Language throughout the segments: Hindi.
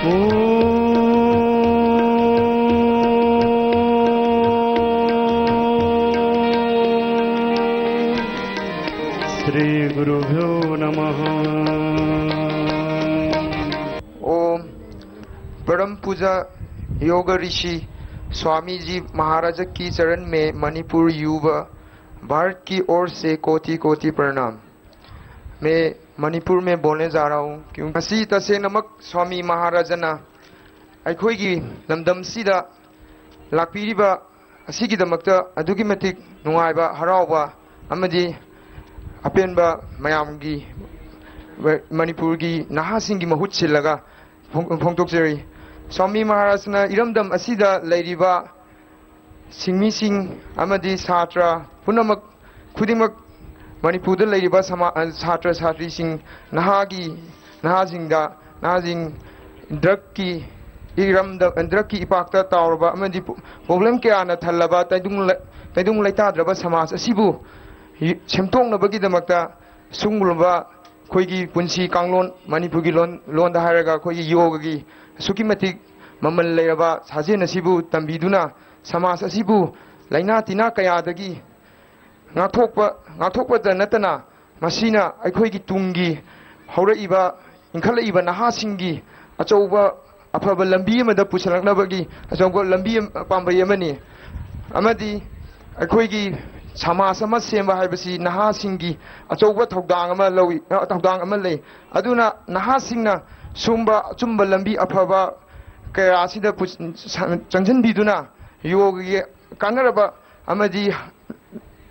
श्री गुरुभ्यो नमः। ओम। परम पूजा योग ऋषि स्वामी जी महाराज की चरण में मणिपुर युवा भारत की ओर से कोटि कोटि प्रणाम। मैं मणिपुर में बोलने जा रहा हूँ क्योंकि तसे नमक स्वामी महाराजना अखोगी लमदम सिदा लापीरिबा असिगिदमक्ता अदुगी मतिक नुंगाइबा हराउबा अमदी अपेनबा मयामगी मणिपुर की नहासिंगी महुत सिलगा फोंदोकजरी। स्वामी महाराजना इरमदम असिदा लैरिबा सिंगमिसिंग अमदी छात्र पुनमक खुदिमक मणिपुर लैरिबा छात्र छात्रीसिंग नहाजिंग ड्रग की ड्रग की इपाक्ता ताउरबा अमदी प्रॉब्लम क्या थल्लबा तैदुंग लैताद्रबा समाज असिबु सेमथोंनबगीदमक्ता सुंगुलबा खोगी पुंसी कांगलोन मणिपुर की लोन हायरगा खोगी योगगी सुकी मतिक ममल लेरबा साजेन असिबु तंबीदुना समाज असिबु लैना तिना कयादगी ngathokpa natana masina akhoi gi tungi hauraiba inkhala'iba nahasingi achauba afaba lambi amada pusalaknabagi achauba lambi pambai amani amadi akhoi gi समाज अमा सेम हाइबसी नहासिंगी अचौबा थौदांग अमा लौई थौदांग अमा लई अदुना नहासिंगना सुंबा अचुंबा लंबी अफबा कयासिदा चंजनबीदुना योगगी कानरबा अमदी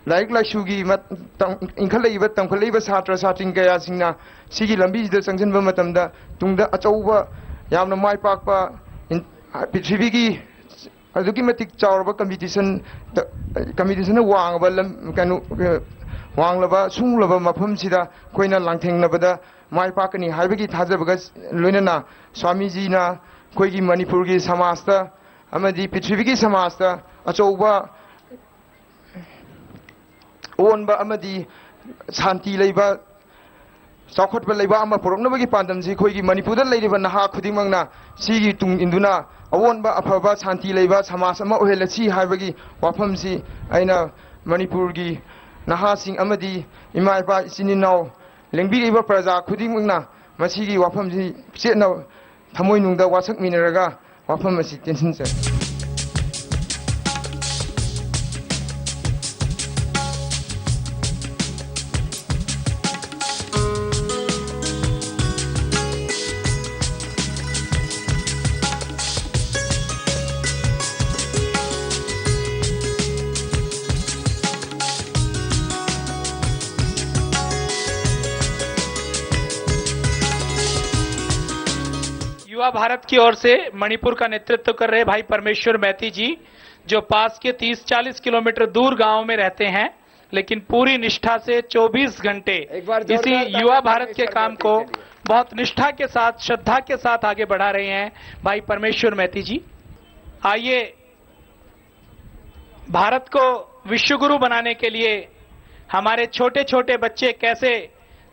लाइक लाइसुगी इंखलईबा तंखलईबा छात्र छात्रिंग कयासिंगना सिगी लंबीसिदा चंजनबा मतमदा तुंगदा अचौबा यामना माइपाकपा पृथ्वीगी अदुकी मतिक चावरबा कंपटीशन वांगबा कनु वांगलबा सुंगलबा मफमसिदा कोइना लांथेंगनबदा माइ पाकनी हाइबगी थाजबगा लोइनना स्वामी जीना कोइगी मणिपुर की समाजता अमदी पृथ्वी की समाजता अचौबा ओनबा अमदी शांति लैबा चौखटबा लैबा अमा पुरक्नबगी पांदमसी कोइगी मणिपुरदा लैरिबा नहा खुदिमंगना सिगी तुंग इंदुना अवोनबा अफबा शांति लैबा समाज अमा ओहेलसी हाइबगी वाफमसी आइना मणिपुर की नहासिंग अमदी इमा इपा इचिनिनाव लेंबिरिबा प्रजा खुदिमंगना मसीगी वाफमसी चेतना थमोइनुंगदा वासकमिनरगा वाफमसी टेंशनसे। युवा भारत की ओर से मणिपुर का नेतृत्व कर रहे भाई परमेश्वर मैती जी, जो पास के 30-40 किलोमीटर दूर गांव में रहते हैं, लेकिन पूरी निष्ठा से 24 घंटे इसी युवा भारत के काम को बहुत निष्ठा के साथ, श्रद्धा के साथ आगे बढ़ा रहे हैं भाई परमेश्वर मैती जी। आइए भारत को विश्व गुरु बनाने के लिए हमारे छोटे छोटे बच्चे कैसे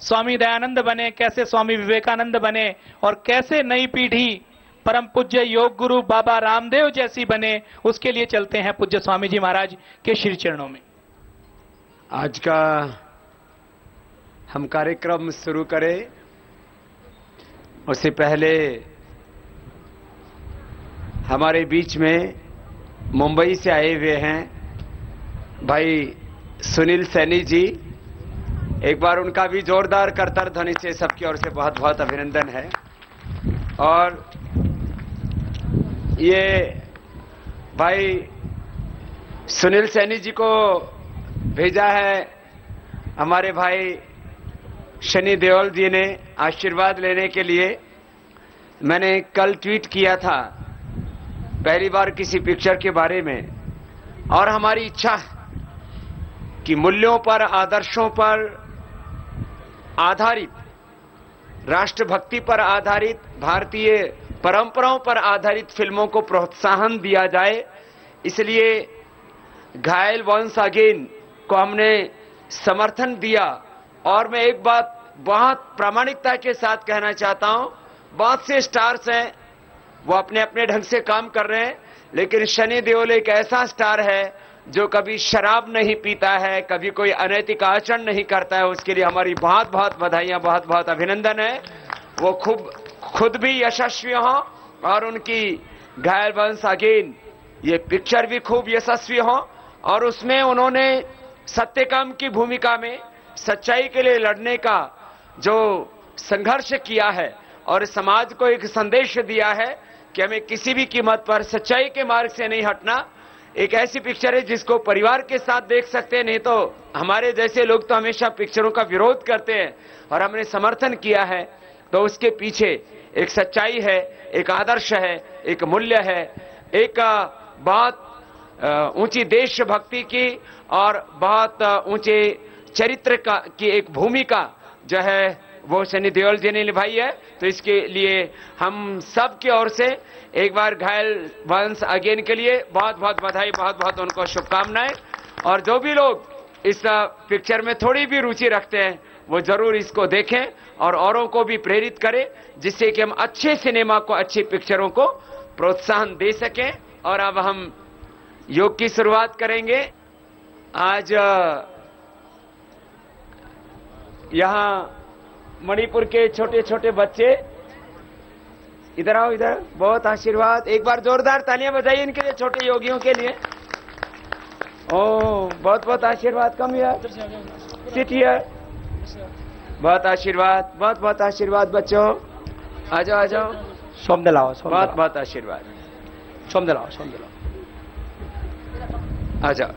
स्वामी दयानंद बने, कैसे स्वामी विवेकानंद बने और कैसे नई पीढ़ी परम पूज्य योग गुरु बाबा रामदेव जैसी बने, उसके लिए चलते हैं पूज्य स्वामी जी महाराज के श्री चरणों में। आज का हम कार्यक्रम शुरू करें उससे पहले हमारे बीच में मुंबई से आए हुए हैं भाई सुनील सैनी जी। एक बार उनका भी जोरदार करतार ध्वनि से सबकी ओर से बहुत बहुत अभिनंदन है। और ये भाई सुनील सैनी जी को भेजा है हमारे भाई शनि देओल जी ने आशीर्वाद लेने के लिए। मैंने कल ट्वीट किया था पहली बार किसी पिक्चर के बारे में, और हमारी इच्छा कि मूल्यों पर, आदर्शों पर आधारित, राष्ट्रभक्ति पर आधारित, भारतीय परंपराओं पर आधारित फिल्मों को प्रोत्साहन दिया जाए। इसलिए घायल वंस अगेन को हमने समर्थन दिया। और मैं एक बात बहुत प्रामाणिकता के साथ कहना चाहता हूं, बहुत से स्टार्स हैं वो अपने अपने ढंग से काम कर रहे हैं, लेकिन शनि देओल एक ऐसा स्टार है जो कभी शराब नहीं पीता है, कभी कोई अनैतिक आचरण नहीं करता है। उसके लिए हमारी बहुत बहुत बधाइयां, बहुत बहुत अभिनंदन है। वो खुद भी यशस्वी हो और उनकी घायल वंस अगेन ये पिक्चर भी खूब यशस्वी हो और उसमें उन्होंने सत्यकाम की भूमिका में सच्चाई के लिए लड़ने का जो संघर्ष किया है और समाज को एक संदेश दिया है कि हमें किसी भी कीमत पर सच्चाई के मार्ग से नहीं हटना। एक ऐसी पिक्चर है जिसको परिवार के साथ देख सकते हैं, नहीं तो हमारे जैसे लोग तो हमेशा पिक्चरों का विरोध करते हैं और हमने समर्थन किया है। तो उसके पीछे एक सच्चाई है, एक आदर्श है, एक मूल्य है, एक बहुत ऊंची देशभक्ति की और बहुत ऊंचे चरित्र की एक भूमिका जो है वो सनी देओल जी ने निभाई है। तो इसके लिए हम सब की ओर से एक बार घायल वंस अगेन के लिए बहुत बहुत बधाई, बहुत बहुत उनको शुभकामनाएं। और जो भी लोग इस पिक्चर में थोड़ी भी रुचि रखते हैं वो जरूर इसको देखें और औरों को भी प्रेरित करें, जिससे कि हम अच्छे सिनेमा को, अच्छी पिक्चरों को प्रोत्साहन दे सकें। और अब हम योग की शुरुआत करेंगे। आज यहां मणिपुर के छोटे छोटे बच्चे, इधर आओ, इधर, बहुत आशीर्वाद। एक बार जोरदार तालियां बजाइए इनके लिए, छोटे योगियों के लिए। ओ बहुत बहुत आशीर्वाद। Come here, sit here. बहुत आशीर्वाद, बहुत बहुत आशीर्वाद बच्चों। आ जाओ, आ जाओ, सोम दिलाओ, बहुत बहुत आशीर्वाद। सोम दिलाओ, सोम दिलाओ। आ जाओ।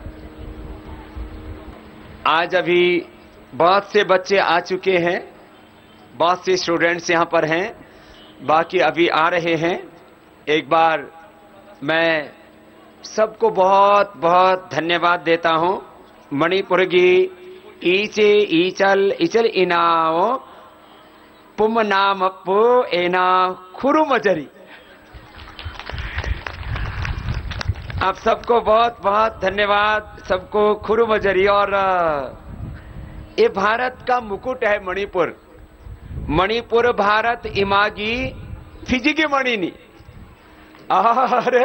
आज अभी बहुत से बच्चे आ चुके हैं, बहुत से स्टूडेंट्स यहां पर हैं, बाकी अभी आ रहे हैं। एक बार मैं सबको बहुत बहुत धन्यवाद देता हूं। मणिपुर की ईचे ईचल इचल इनाओ पुम नाम पु एना खुरु मजरी। आप सबको बहुत बहुत धन्यवाद, सबको खुरु मजरी। और ये भारत का मुकुट है मणिपुर। मणिपुर भारत इमागी फिजी की मणिनी। और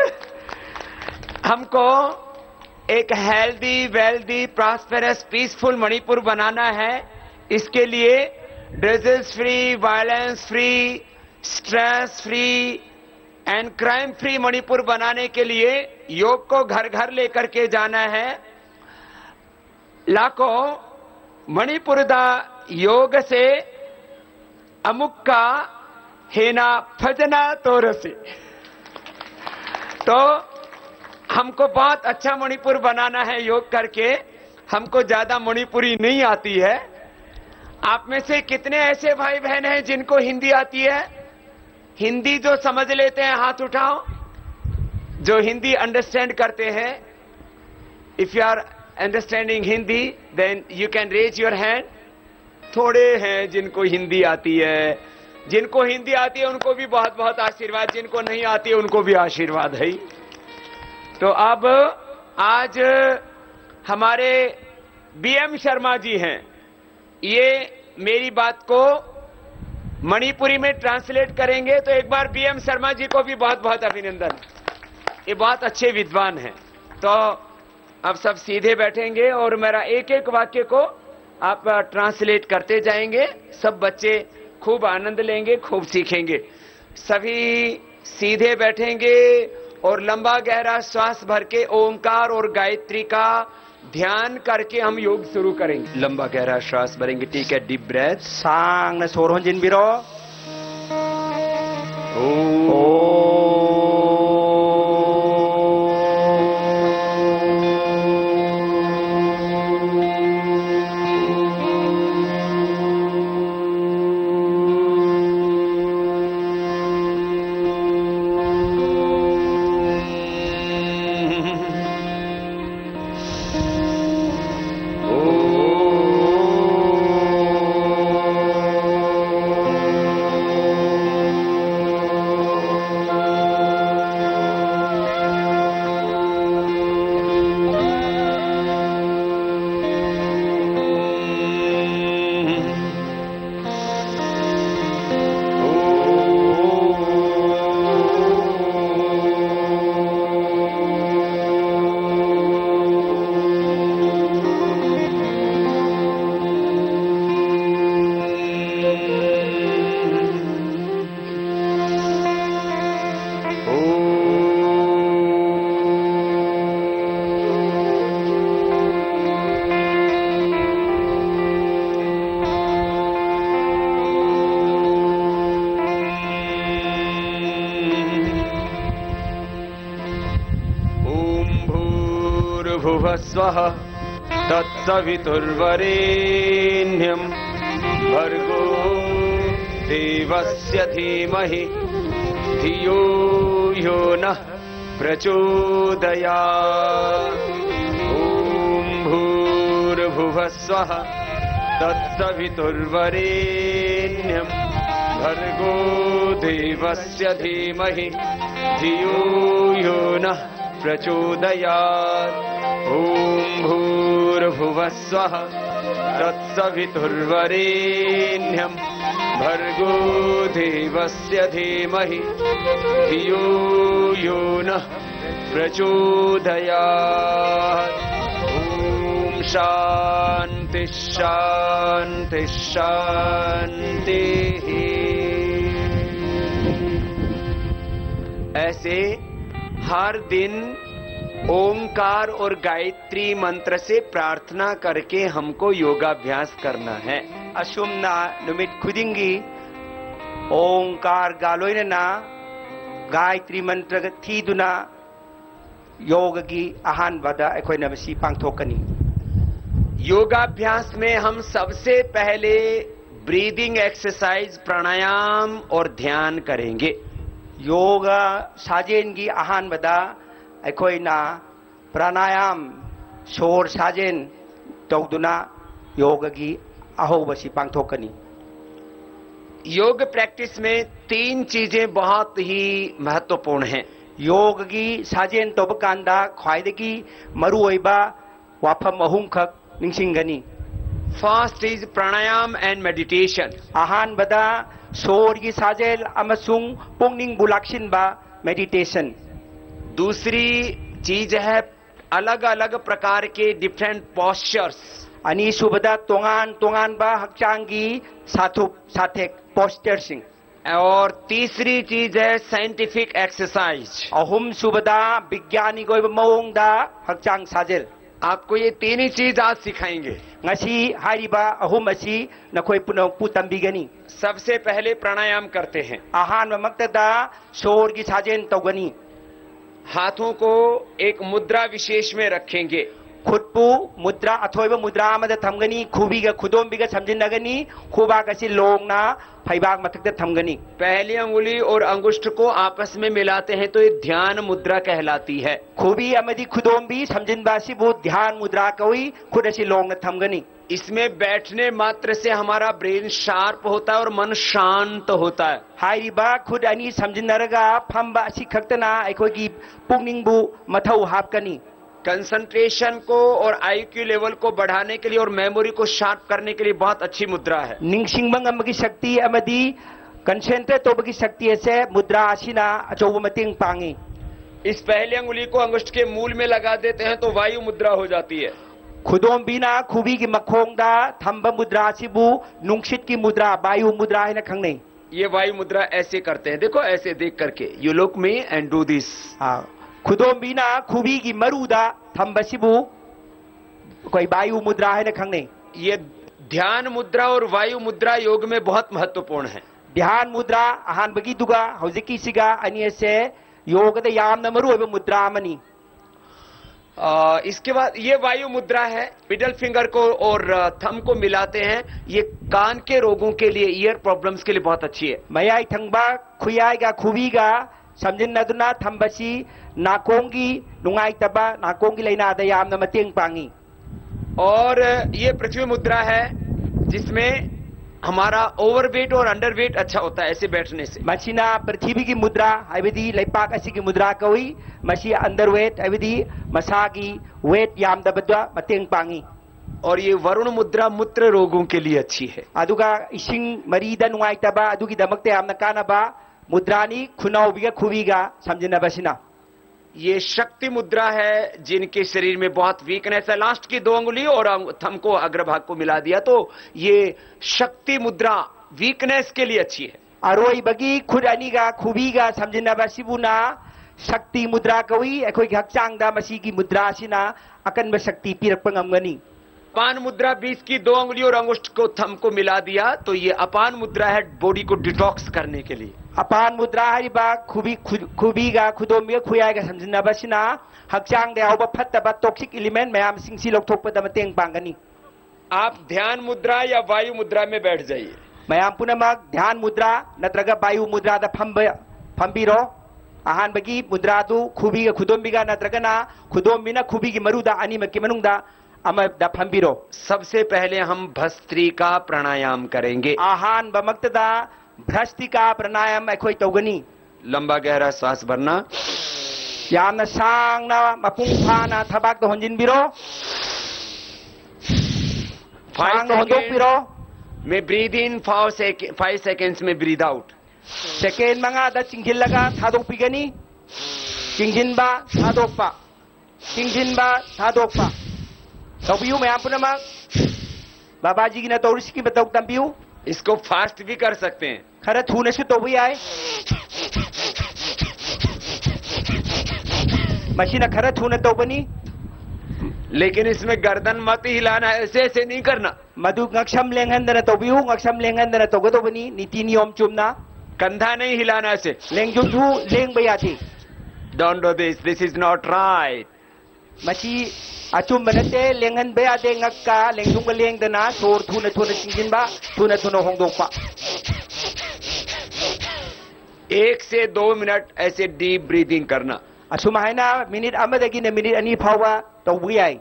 हमको एक healthy, wealthy, prosperous, peaceful Manipur बनाना है। इसके लिए disease free, violence free, stress free and crime free Manipur बनाने के लिए योग को घर घर लेकर के जाना है। लाखों मणिपुर दा योग से अमुक्का हेना फजना तोरसे। तो हमको बहुत अच्छा मणिपुर बनाना है योग करके। हमको ज्यादा मणिपुरी नहीं आती है। आप में से कितने ऐसे भाई बहन हैं जिनको हिंदी आती है? हिंदी जो समझ लेते हैं हाथ उठाओ, जो हिंदी अंडरस्टैंड करते हैं। If you are understanding Hindi then you can raise your hand. थोड़े हैं जिनको हिंदी आती है। जिनको हिंदी आती है उनको भी बहुत बहुत आशीर्वाद, जिनको नहीं आती है उनको भी आशीर्वाद है। तो अब आज हमारे बीएम शर्मा जी हैं, ये मेरी बात को मणिपुरी में ट्रांसलेट करेंगे। तो एक बार बीएम शर्मा जी को भी बहुत बहुत अभिनंदन। ये बहुत अच्छे विद्वान हैं। तो अब सब सीधे बैठेंगे और मेरा एक एक वाक्य को आप ट्रांसलेट करते जाएंगे। सब बच्चे खूब आनंद लेंगे, खूब सीखेंगे। सभी सीधे बैठेंगे और लंबा गहरा श्वास भर के ओमकार और गायत्री का ध्यान करके हम योग शुरू करेंगे। लंबा गहरा श्वास भरेंगे, ठीक है? Deep breath. सांग ने सोर होंजिन बिरो। स्वः तत्सवितुर्वरेण्यं भर्गो देवस्य धीमहि धियो यो नः प्रचोदयात्। ॐ भूर्भुवः स्वः तत्सवितुर्वरेण्यं भर्गो देवस्य धीमहि धियो यो नः प्रचोदयात्। ॐ भूर्भुवः स्वः तत्सवितुर्वरेण्यं भर्गो देवस्य धीमहि धियो यो नः प्रचोदयात्। ॐ शान्ति शान्ति शान्तिः। ऐसे हर दिन ओंकार और गायत्री मंत्र से प्रार्थना करके हमको योगाभ्यास करना है। असुमना नुमित खुदिंगी ओंकार गालोइना गायत्री मंत्र थीदुना योग की आहान बदा अखोइना मसी पांगथोकनी। योगाभ्यास में हम सबसे पहले ब्रीदिंग एक्सरसाइज, प्राणायाम और ध्यान करेंगे। योग साजेन की आहान बदा अखोइना प्राणायाम शोर साजेन तौदुना योग की अहोबसी पांगथोकनी। योग प्रैक्टिस में 3 चीजें बहुत ही महत्वपूर्ण हैं। योग की साजेन तोबकांदा ख्वाइदगी मरुओइबा वाफम अहुमखक निंगसिंगनी। First is pranayama and meditation. आहान बदा शोर की साजेल अमसुंग पुंगनिंग बुलाक्सिनबा मेडिटेशन। दूसरी चीज है अलग अलग प्रकार के डिफरेंट पोस्चर्स। अनि सुबदा तोंगान तोंगान बा हक्चांगी साथुप साथेक पोस्चरसिंग। और तीसरी चीज है साइंटिफिक एक्सरसाइज। अहुम सुबदा विज्ञानिक ओइबा मओंगदा हक्चांग साजेल। आपको ये 3 ही चीज आज सिखाएंगे। ngasi हारिबा अहुम असी नखोई पुनौ पुतंबिगनी। सबसे पहले प्राणायाम करते हैं। आहान मक्तदा शोर की साजेन तौगनी। हाथों को एक मुद्रा विशेष में रखेंगे। खुदपु मुद्रा अथोइबा मुद्रा मद थमगनी। खुबीगा खुदोंबिगा समजिनगनी। खुबागसी लोंगना फैबाग मथकते थमगनी। पहली अंगुली और अंगुष्ठ को आपस में मिलाते हैं तो ये ध्यान मुद्रा कहलाती है। खुबी अमदी खुदोंबी समजिनबासीबु ध्यान मुद्रा कवि खुदसी लोंगना थमगनी। इसमें बैठने मात्र से हमारा ब्रेन शार्प होता है और मन शांत होता है। हाइरिबा खुद अनि समजिनरगा फंबा असि खक्तना अखोगी पुंगनिंगबु मथौ हापकनी। कंसंट्रेशन को और आईक्यू लेवल को बढ़ाने के लिए और मेमोरी को शार्प करने के लिए बहुत अच्छी मुद्रा है। निंगसिंगबंग अमगी शक्ति अमदी कंसंट्रेट तोबगी शक्ति से मुद्रा असिना अचौब मतिंग पांगी। इस पहली अंगुली को अंगुष्ठ के मूल में लगा देते हैं तो वायु मुद्रा हो जाती है। खुदोंबिना खुबी की मखोंगदा थंब मुद्रा सिबु नुंगसित की मुद्रा वायु मुद्रा है न खंगने। ये वायु मुद्रा ऐसे करते हैं, देखो ऐसे देख करके। You look me and do this. खुदोंबिना खुबी की मरुदा थंबसिबु कोई वायु मुद्रा है न खंगने। ये ध्यान मुद्रा और वायु मुद्रा योग में बहुत महत्वपूर्ण है। ध्यान मुद्रा आहान बगी दुगा हौजिकी सिगा अनि से योग द यामना मरुओबे मुद्रा मनी। इसके बाद ये वायु मुद्रा है। मिडल फिंगर को और थंब को मिलाते हैं। ये कान के रोगों के लिए, ईयर प्रॉब्लम्स के लिए बहुत अच्छी है। मयाई थंगबा खुयाईगा खुबीगा समजिनदुना थंबसी नाकोंगी नुंगाइतबा नाकोंगी लैनादा यामना मतेंग पांगी। और ये पृथ्वी मुद्रा है जिसमें हमारा ओवरवेट और अंडरवेट अच्छा होता है ऐसे बैठने से। मसीना पृथ्वी की मुद्रा हाइबदी लैपाक असी की मुद्रा कवि मसी अंडरवेट हाइबदी मसागी वेट यामदबदा मतेंग पांगी। और ये वरुण मुद्रा मूत्र रोगों के लिए अच्छी है। अदुगा इसिंग मरीदा नुंगाइतबा अदुगी दमकते यामना कानाबा मुद्रानी खुनाउबिगा खुबीगा समजिनबसिना। ये शक्ति मुद्रा है जिनके शरीर में बहुत वीकनेस है। लास्ट की 2 अंगुली और थंब को अग्रभाग को मिला दिया तो ये शक्ति मुद्रा वीकनेस के लिए अच्छी है। अरोई बगी खुद अनिगा खुबीगा समजिनबसिबुना शक्ति मुद्रा कवि अखोई हक्चांगदा मसी की मुद्रा सिना अकनब शक्ति पिरकप ngमगनी। अपान मुद्रा 20 की 2 उंगलियों और अंगुष्ठ को थंब को मिला दिया तो ये अपान मुद्रा है बॉडी को डिटॉक्स करने के लिए। अपान मुद्रा हारिबा खुबीगा खुदोमीगा खुयागा समजिनबसिना हक्चांग यावबा फत्तबा टॉक्सिक एलिमेंट मयाम सिंगसी लौथोकपदा मतेंग पांगनी। आप ध्यान मुद्रा या वायु मुद्रा में बैठ जाइए। मयाम पुनमक ध्यान मुद्रा नत्रगा वायु मुद्रा दा फंबीरो अहानबगी मुद्रा दु खुबीगा खुदोमीगा नत्रगना खुदोमीना खुबीगी मरुदा अनिमकी मनुंगदा अमदा फंबीरो। सबसे पहले हम भस्त्रिका प्राणायाम करेंगे। आहान बमक्तदा भ्रष्टिका प्राणायाम अखोई तौगनी। लंबा गहरा सांस भरना, यामना सांगना मपुंग फाना थबाक तो होंजिनबिरो 5 होंदोकबिरो में ब्रीद इन 5 सेकेंड्स में ब्रीद आउट। सेकेंड मंगा चिंगिलगा थादोकपिगनी चिंगिनबा थादोकपा चिंगिनबा थादोकपा तौबियु मयाम पुनमक बाबाजी की न तौरिस की बताओ तंबियु। इसको फास्ट भी कर सकते हैं। खरा थूने से तो भी आए मशीन खरा थूने तो बनी, लेकिन इसमें गर्दन मत हिलाना, ऐसे ऐसे नहीं करना। मधु ngaksham lenghandana तो भी हूँ ngaksham lenghandana तो गो बनी नीति नियम चुमना। कंधा नहीं हिलाना ऐसे। लेंजुजू Laing बयाती। Don't do this. This is not right. मची अचुम बनते लेंगन बयाते ngakka लेंजुंग लेंगदना सोर थूने थूने चिंगिनबा थूने थूने होंगदोकपा। 1 से 2 मिनट ऐसे डीप ब्रीदिंग करना। अचुम है ना मिनट अमदगी ने मिनट अनी फावा तो भी आई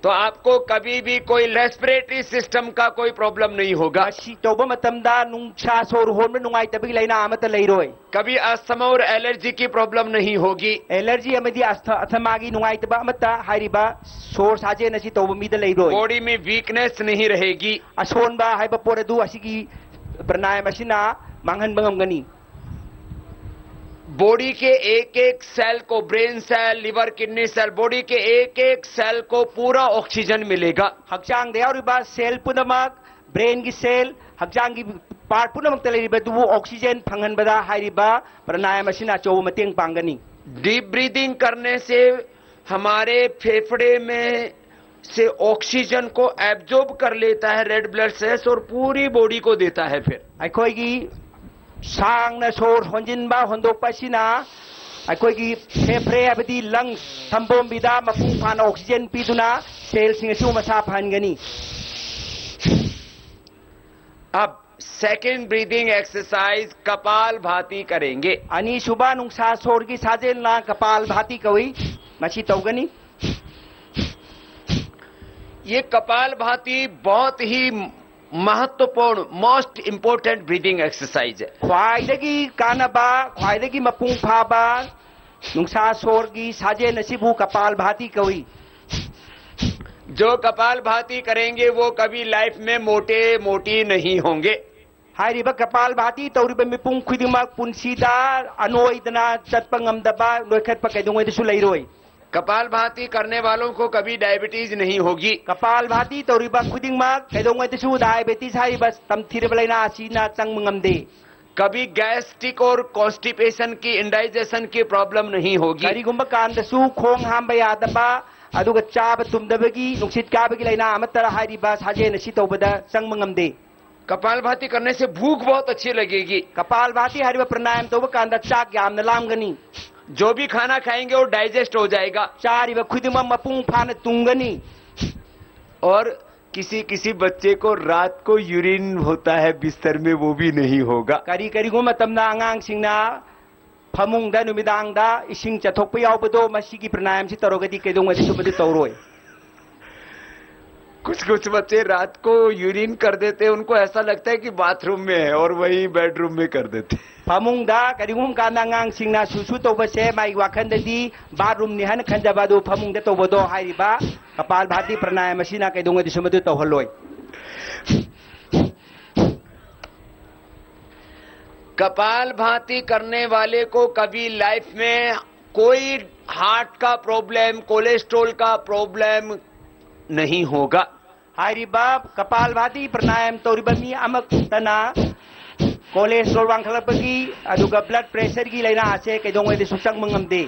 तो आपको कभी भी कोई रेस्पिरेटरी सिस्टम का कोई प्रॉब्लम नहीं होगा। तौब मतमदा नुंगसा सोर होन में नुंगाई तबी लाइना आमत लैरोय। कभी अस्थमा और एलर्जी की प्रॉब्लम नहीं होगी। एलर्जी अमदी अस्थमागी नुंगाई तबा अमता हारिबा सोर साजे नसी तौब मीद लैरोय। बॉडी में वीकनेस नहीं रहेगी। असोनबा हाइबा पोरदु असिगी प्राणायाम असिना मांगहन बंगमगनी। बॉडी के एक एक सेल को, brain cell, liver, kidney cell, body के एक एक सेल को पूरा ऑक्सीजन मिलेगा। हक्चांग देयारिबा सेल पुनमक ब्रेन की सेल हक्चांग की पार्ट पुनमक तलेरिबा दुबु ऑक्सीजन फंगनबदा हारिबा प्राणायाम असिना चौ मतेंग पांगनी। डीप ब्रीदिंग करने से हमारे फेफड़े में से ऑक्सीजन को एब्जॉर्ब कर लेता है रेड ब्लड सेल्स और पूरी बॉडी को देता है। फिर अखोईगी सांगना सोर होंजिनबा होंदोकपासिना अखोईगी फेफड़े अबदी लंग्स थंबोमबिदा मपुंग फाना ऑक्सीजन पीदुना सेल सिंगसु मसा फानगनी। अब सेकेंड ब्रीदिंग एक्सरसाइज कपाल भाती करेंगे। अनि सुबा नुंसा सोर की साजेल ना कपाल भाती कवई मची तौगनी। ये कपाल भाती बहुत ही महत्वपूर्ण मोस्ट इंपोर्टेंट ब्रीदिंग एक्सरसाइज है। ख्वाइदगी कानबा ख्वाइदगी मपुंग फाबा नुंसा सोर की साजे नसीबू कपाल भाती कवई। जो कपाल भाती करेंगे वो कभी लाइफ में मोटे मोटी नहीं होंगे। हारिबा कपाल भाती तौरिबा मिपुंग खुदिमक पुंसीदा अनोइदना चटपंगमदबा नोखतपा कैदुंगैदसु लैरोय। कपाल भाती करने वालों को कभी डायबिटीज नहीं होगी। कपाल भाती तौरिबा खुदिमक कैदुंगैदसु डायबिटीज हारिबा तमथिरबलैना आसीना चंगमंगमदे। कभी गैस्ट्रिक और कॉन्स्टिपेशन की इंडाइजेशन की प्रॉब्लम नहीं होगी। करिगुंबा कांदसु खोंग हांबा यादबा अदुगा चाब तुमदबगी नुक्सित काबगी लैना अमतरा हारिबा साजे नसी तौबदा चंगमंगमदे। कपाल भाती करने से भूख बहुत अच्छी लगेगी। कपाल भाती हारिबा प्राणायाम तौबा कांदा चाक यामना लामगनी। जो भी खाना खाएंगे वो डाइजेस्ट हो जाएगा। चारिबा खुदिमा मपुंग फाना तुंगनी। और किसी किसी बच्चे को रात को यूरिन होता है बिस्तर में, वो भी नहीं होगा। करी करीगो मतमना आंगांग सिंगना फमुंगदा नुमिदांगदा इसिंग चथोकपा यावबदो मसीगी प्राणायाम से तरोगदी कैदोंगदी सुबदि तौरोय। कुछ कुछ बच्चे रात को यूरिन कर देते हैं, उनको ऐसा लगता है कि बाथरूम में है और वही बेडरूम में कर देते। फमुंगदा करिगुम कांदा आंगांग सिंगना सुसु तौबसे माई वाखंददी बाथरूम निहन खंजबादो फमुंगदा तौबदो हारिबा कपाल भाती प्राणायाम असिना कैदोंगदी सुबदि तौहलोय। कपाल भाती करने वाले को कभी लाइफ में कोई हार्ट का प्रॉब्लम, कोलेस्ट्रॉल का प्रॉब्लम नहीं होगा। हारिबा कपाल भाती प्राणायाम तौरिबमी अमक तना कोलेस्ट्रॉल वांखलपगी अदुगा ब्लड प्रेशर की लैना आसे कैदोंगैदि सुचंग मंगमदे।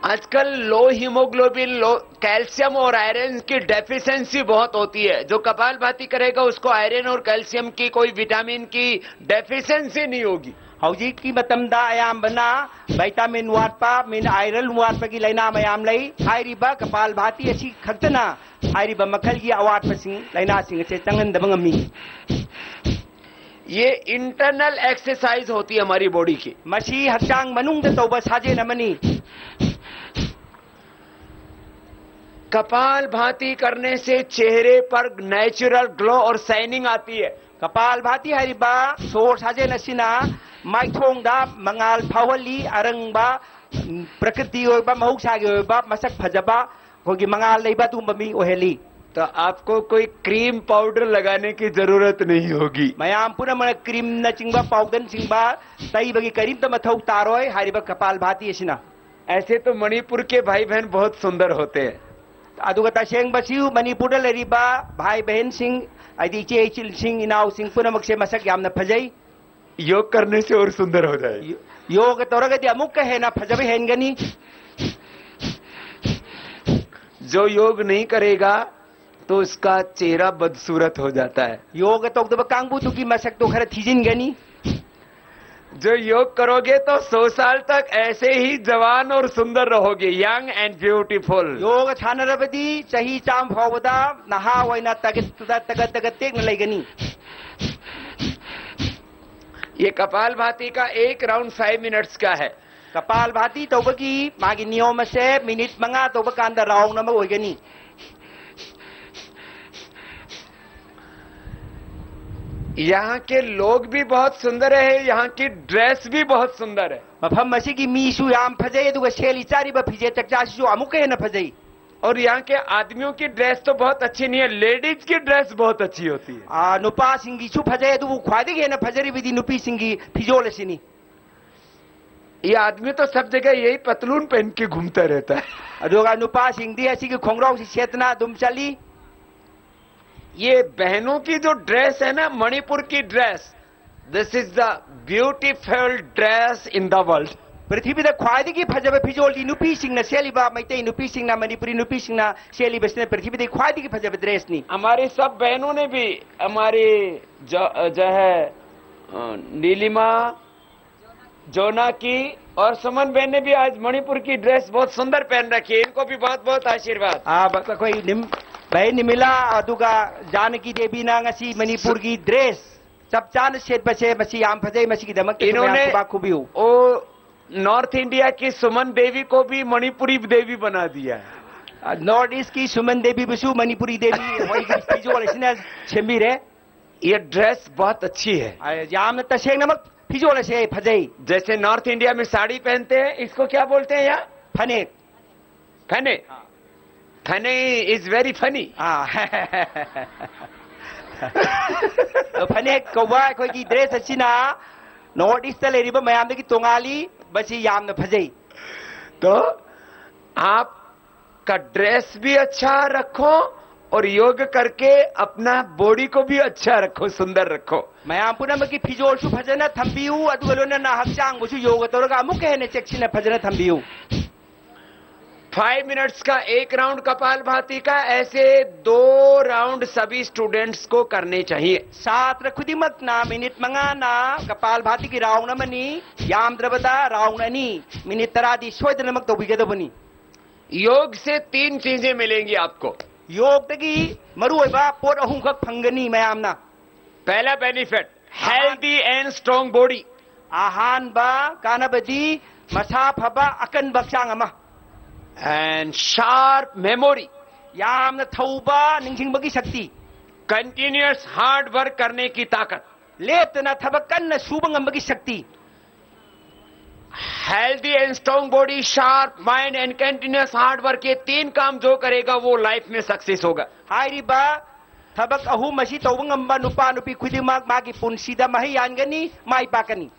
आजकल लो हीमोग्लोबिन, लो कैल्शियम और आयरन की डेफिशिएंसी बहुत होती है। जो कपालभाति करेगा उसको आयरन और कैल्शियम की, कोई विटामिन की डेफिशिएंसी नहीं होगी। ꯍꯧꯖꯤꯛꯀꯤ ꯃꯇꯝꯗ ꯑꯌꯥꯝꯕꯅ ꯚꯤꯇꯥꯃꯤꯟ ꯋꯥꯠꯄ ꯃꯤꯟ ꯑꯥꯏꯔꯟ ꯋꯥꯠꯄꯒꯤ ꯂꯥꯏꯅꯥ ꯃꯌꯥꯝ ꯂꯩ ꯍꯥꯏꯔꯤꯕ ꯀꯄꯥꯜꯚꯥꯇꯤ ꯑꯁꯤ ꯈꯛꯇꯅ ꯍꯥꯏꯔꯤꯕ ꯃꯈꯜꯒꯤ ꯑꯋꯥꯠꯄꯁꯤꯡ ꯂꯥꯏꯅꯥꯁꯤꯡ ꯑꯁꯤ ꯆꯪꯍꯟꯗꯕ ꯉꯝꯃꯤ ये इंटरनल एक्सरसाइज होती है हमारी बॉडी की। मसी हक्चांग मनुंग तौबा साजेन अमनी कपालभाति करने से चेहरे पर नेचुरल ग्लो और शाइनिंग आती है। कपालभाति हरिबा सोर साजेन असिना माइथोंगदा मंगाल फावली अरंगबा प्रकृति ओइबा महौसागी ओइबा मसक फजबा होगी मंगाल लेबा तुमबमी ओहेली। तो आपको कोई क्रीम पाउडर लगाने की जरूरत नहीं होगी। मयाम पुनः मन क्रीम न चिंबा पाउडर चिंबा तई बगी करीब तो मथौ तारोय हरिबा कपालभाति असिना। ऐसे तो मणिपुर के भाई बहन बहुत सुंदर होते हैं। अदुगा तसेंग बसिउ मणिपुर लेरिबा भाई बहन सिंह आदि चे चिल सिंह इनाउ सिंह पुनः मक्से मसक यामना फजई। योग करने से और सुंदर हो जाए। योग तोरगति अमुक है ना फजब हेनगनी। जो योग नहीं करेगा तो उसका चेहरा बदसूरत हो जाता है। योग तो कांगबू तो की मसक तो खरे थीजिन गनी। जो योग करोगे तो 100 साल तक ऐसे ही जवान और सुंदर रहोगे, यंग एंड ब्यूटीफुल। योग थानरबदी सही चाम फावदा नहा वैना तगत तेग न लेगनी। ये कपालभाति का एक राउंड 5 मिनट्स का है। कपालभाति तौबकी मागी नियम से मिनिट मंगा तौब कांदा राउंड नम ओइगनी। यहाँ के लोग भी बहुत सुंदर है, यहाँ की ड्रेस भी बहुत सुंदर है। मफम मसी की मीसु याम फजई दुगा शेली चारी ब फिजे चकचासी जो अमुक है न फजई। और यहाँ के आदमियों की ड्रेस तो बहुत अच्छी नहीं है, लेडीज की ड्रेस बहुत अच्छी होती है। नुपा सिंगी छु फजई दु ख्वादिगे है न फजरी विधि नुपी सिंगी फिजोल सिनी। ये आदमी तो सब जगह यही पतलून पहन के घूमता रहता है। अदुगा नुपा सिंगी ऐसी की खोंगराव से चेतना दुम चली। ये बहनों की जो ड्रेस है ना, मणिपुर की dress, this is the beautiful dress in the world. पृथ्वी द ख्वादी की फजब फिजोल नुपी सिंह न सेलिबा मैते नुपी सिंह न मणिपुरी नुपी सिंह न सेलिबा से पृथ्वी द ख्वादी की फजब ड्रेस नी। हमारी सब बहनों ने भी, हमारी जो है नीलिमा, जोना की और सुमन बहन ने भी आज मणिपुर की ड्रेस बहुत सुंदर पहन रखी है। इनको भी बहुत बहुत आशीर्वाद। कोई बहन निमिला अदुगा जानकी देवी ना ngasi मणिपुर की ड्रेस सब चान सेट बसे मसी याम फजई मसी की दमक इन्होंने बाखूबियो ओ नॉर्थ इंडिया की सुमन देवी को भी मणिपुरी देवी बना दिया है। नॉर्थ ईस्ट की सुमन देवी बसु मणिपुरी देवी वही की फिजोल इसने छेमी रे। ये ड्रेस बहुत अच्छी है। याम तसेंग नमक फिजोल से फजई। जैसे नॉर्थ इंडिया में साड़ी पहनते हैं, इसको क्या बोलते हैं यहाँ? फनेक। फने फने इज वेरी फनी। फनेक कौवा कोई की ड्रेस अच्छी ना नॉर्थ ईस्ट लेरिबा मयाम की तोंगाली बसी याम न फजई। तो आपका ड्रेस भी अच्छा रखो और योग करके अपना बॉडी को भी अच्छा रखो, सुंदर रखो। मयाम पुनम की फिजोल सु फजना थंबियु अदुगलोना ना हक्चांग बुसु योग तोरगा अमुक है चेक्सिना फजना थंबियु। 5 मिनट्स का एक राउंड कपालभाति का, ऐसे 2 राउंड सभी स्टूडेंट्स को करने चाहिए। छात्र खुदिमक ना मिनिट मंगा ना कपालभाति की राउंड अमनी याम द्रबदा राउंड अनी मिनिट तरादी सोयदनमक तौबिगदबनी। योग से 3 चीजें मिलेंगी आपको। योग तगी मरुओइबा पोट अहुम खक फंगनी मयामना। पहला benefit healthy and strong body. आहान बा कानबदी मसा फबा अकन बक्सांग अमा। एंड शार्प मेमोरी, याम थौबा निंसिंगबगी शक्ति। कंटिन्यूअस हार्ड वर्क करने की ताकत, लेपतना थबक कन्न सुबंगंबगी शक्ति। Healthy and strong body, sharp mind and continuous hard work, ये 3 काम जो करेगा वो लाइफ में सक्सेस होगा। हाइरिबा थबक अहु मसी तौबंगंबा नुपा नुपी खुदिमक मागी पुंसीदा मही यानगनी माई पाकनी।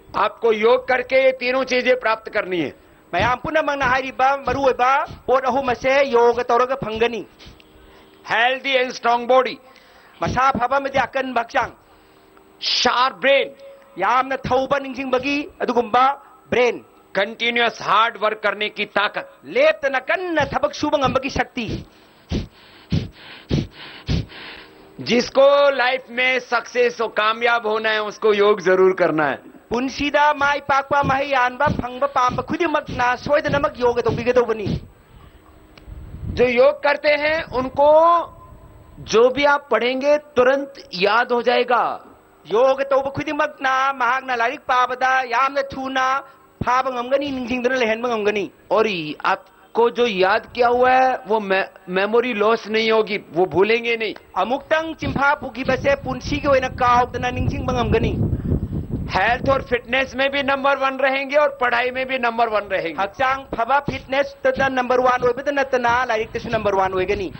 आपको योग करके ये तीनों चीजें प्राप्त करनी है। मयाम पुनमंगना हाइरिबा मरुओइबा पोट अहु मसे योग तौरगा फंगनी। हेल्दी एंड स्ट्रॉन्ग बॉडी, मसा फबा मदि अकन बक्सांग। शार्प ब्रेन, यामना थौबा निंसिंगबगी अदुगुंबा ब्रेन। कंटिन्यूअस हार्ड वर्क करने की ताकत, लेप्तना कन्ना थबक सुबह ngambagi शक्ति, जिसको लाइफ में सक्सेस और कामयाब होना है उसको योग जरूर करना है। पुंसीदा माई पाकपा महायानबा फंगबा पांबा खुदिमकना सोयदनमक योग तौबिगदौबनी। जो योग करते हैं उनको जो भी आप पढ़ेंगे तुरंत याद हो जाएगा। योग तौब खुदिमकना महागना लारिक पाबदा यामना थुना फाबा ngамगनी निंजिंगदना लेहनबा ngамगनी। और आपको जो याद किया हुआ है वो मेमोरी लॉस नहीं होगी, वो भूलेंगे नहीं। अमुक्तंग चिंफा पुगिबसे पुंसीगे ओइना कावदना निंजिंगबा ngамगनी। हेल्थ और फिटनेस में भी नंबर 1 रहेंगे और पढ़ाई में भी नंबर 1 रहेंगे। हक्चांग फबा फिटनेस तदा नंबर 1 ओइबदा नतना लारिक तसु नंबर 1 ओइगनी।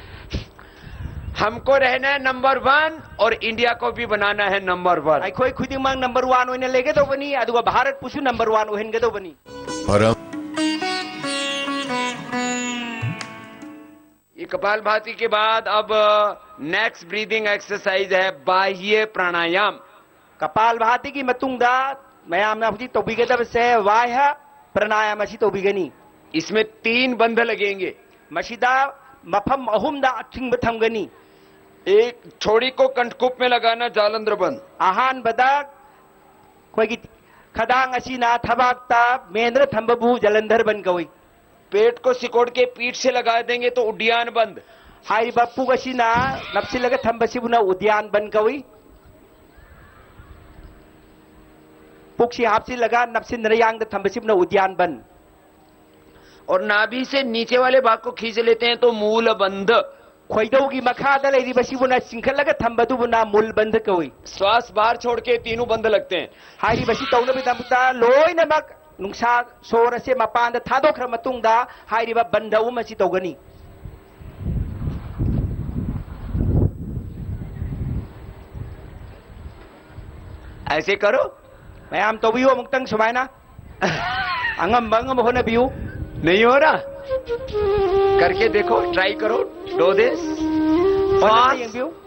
हमको रहना है नंबर 1 और इंडिया को भी बनाना है नंबर 1। अखोई खुदिमंग नंबर 1 ओइना लेगदौबनी अदुगा भारत पुसु नंबर 1 ओहेनगदौबनी। ये कपालभाति के बाद अब नेक्स्ट ब्रीदिंग एक्सरसाइज है बाह्य प्राणायाम। कपालभाति की मतुंगदा मयामना हुजी तौबिगदबसे वाह्य प्राणायाम असि तौबिगनी। इसमें 3 बंध लगेंगे। मशिदा मफम अहुमदा अथिंग थमगनी। एक छोड़ी को कंठकूप में लगाना, जालंधर बंद। आहान बदा कोई खदांग असिना थबाकता मेंद्र थंबबू जलंधर बन गई। पेट को सिकोड़ के पीठ से लगा देंगे तो उड्डयन बंद। हाई बप्पू असिना नप्सिलगा थंबसिबुना उद्यान बन गई। पुक्षी हापसी लगा नप्सिन रयांग थंबसिबुना उद्यान बन। और नाभि से नीचे वाले भाग को खींच लेते हैं तो मूल बंध। खोइदौगी मखादा लेरिबसिबुना सिंखलगा थंबदुबुना मूल बंध कवई। श्वास बाहर छोड़ के तीनों बंध लगते हैं। हाइरिबसि तौनबिदमता लोइनमक नुंसा सोरसे मपांदा थादोखर मतुंगदा हाइरिबा बंध उमसि तौगनी। ऐसे करो। मयाम तौबियो अमुक्तंग सुमायना अंगम बंगम होनबियो। नहीं हो रहा? करके देखो, ट्राई करो। Do this.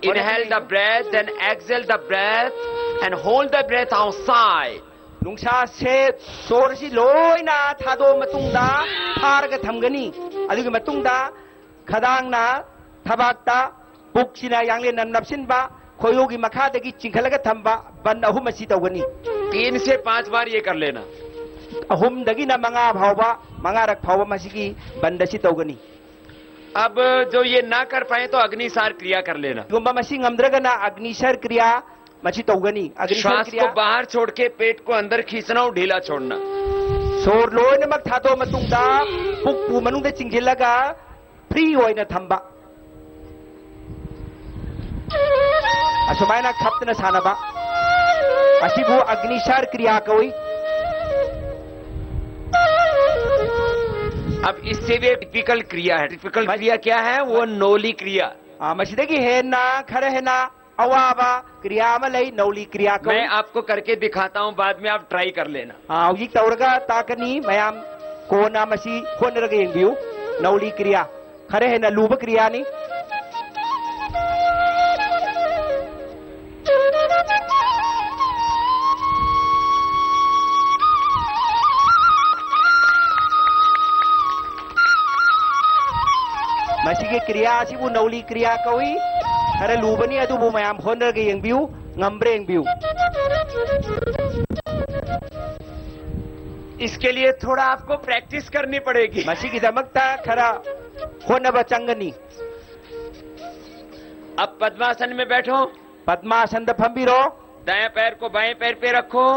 Inhale the breath and exhale the breath and hold the breath outside. नुंसा से सोरसी लोइना थादो मतुंगदा फारगा थमगनी। अदुगी मतुंगदा खदांगना थबाकता पुक्सिना यांगले नमनपसिनबा खोयोगी मखादगी चिंखलगा थंबा बन अहुमसि तौगनी। 3 से 5 बार ये कर लेना। अहुमदगी न मंगा भावबा मंगा रख भावबा मसिगी बंदसी तौगनी। अब जो ये ना कर पाए तो अग्निसार क्रिया कर लेना। गुम्बा मसी ngамद्रगना अग्निशर क्रिया मची तौगनी। अग्निशर श्वास क्रिया को बाहर छोड़ के पेट को अंदर खींचना और ढीला छोड़ना। सोर लोइनमक थादो मतुंगदा पुक्पु मनुंगदा चिंखिलगा फ्री ओइना थंबा। असुमायना खप्तना सानबा असिबु अग्निशर क्रिया कवई। अब इससे भी टिपिकल क्रिया है। टिपिकल क्रिया क्या है? वो नौली क्रिया। मसिदगी हेना खरे हेना अवाबा क्रिया मलई नौली क्रिया कवई। मैं आपको करके दिखाता हूँ, बाद में आप ट्राई कर लेना। हौजिक तौरगा ताकनी मयाम कोना मसी होनरगा येंबियु नौली क्रिया खरे हेना लूब क्रिया नी। मसीगे क्रिया असिबु नौली क्रिया कवई खरे लूबनी अदुबु मयाम होनरगा येंबियु ngамब्रे येंबियु। इसके लिए थोड़ा आपको प्रैक्टिस करनी पड़ेगी। मसीगी दमकता खरा होनबा चंगनी। अब पद्मासन में बैठो। पद्मासन द फंबिरो। दाएं पैर को बाएं पैर पे रखो।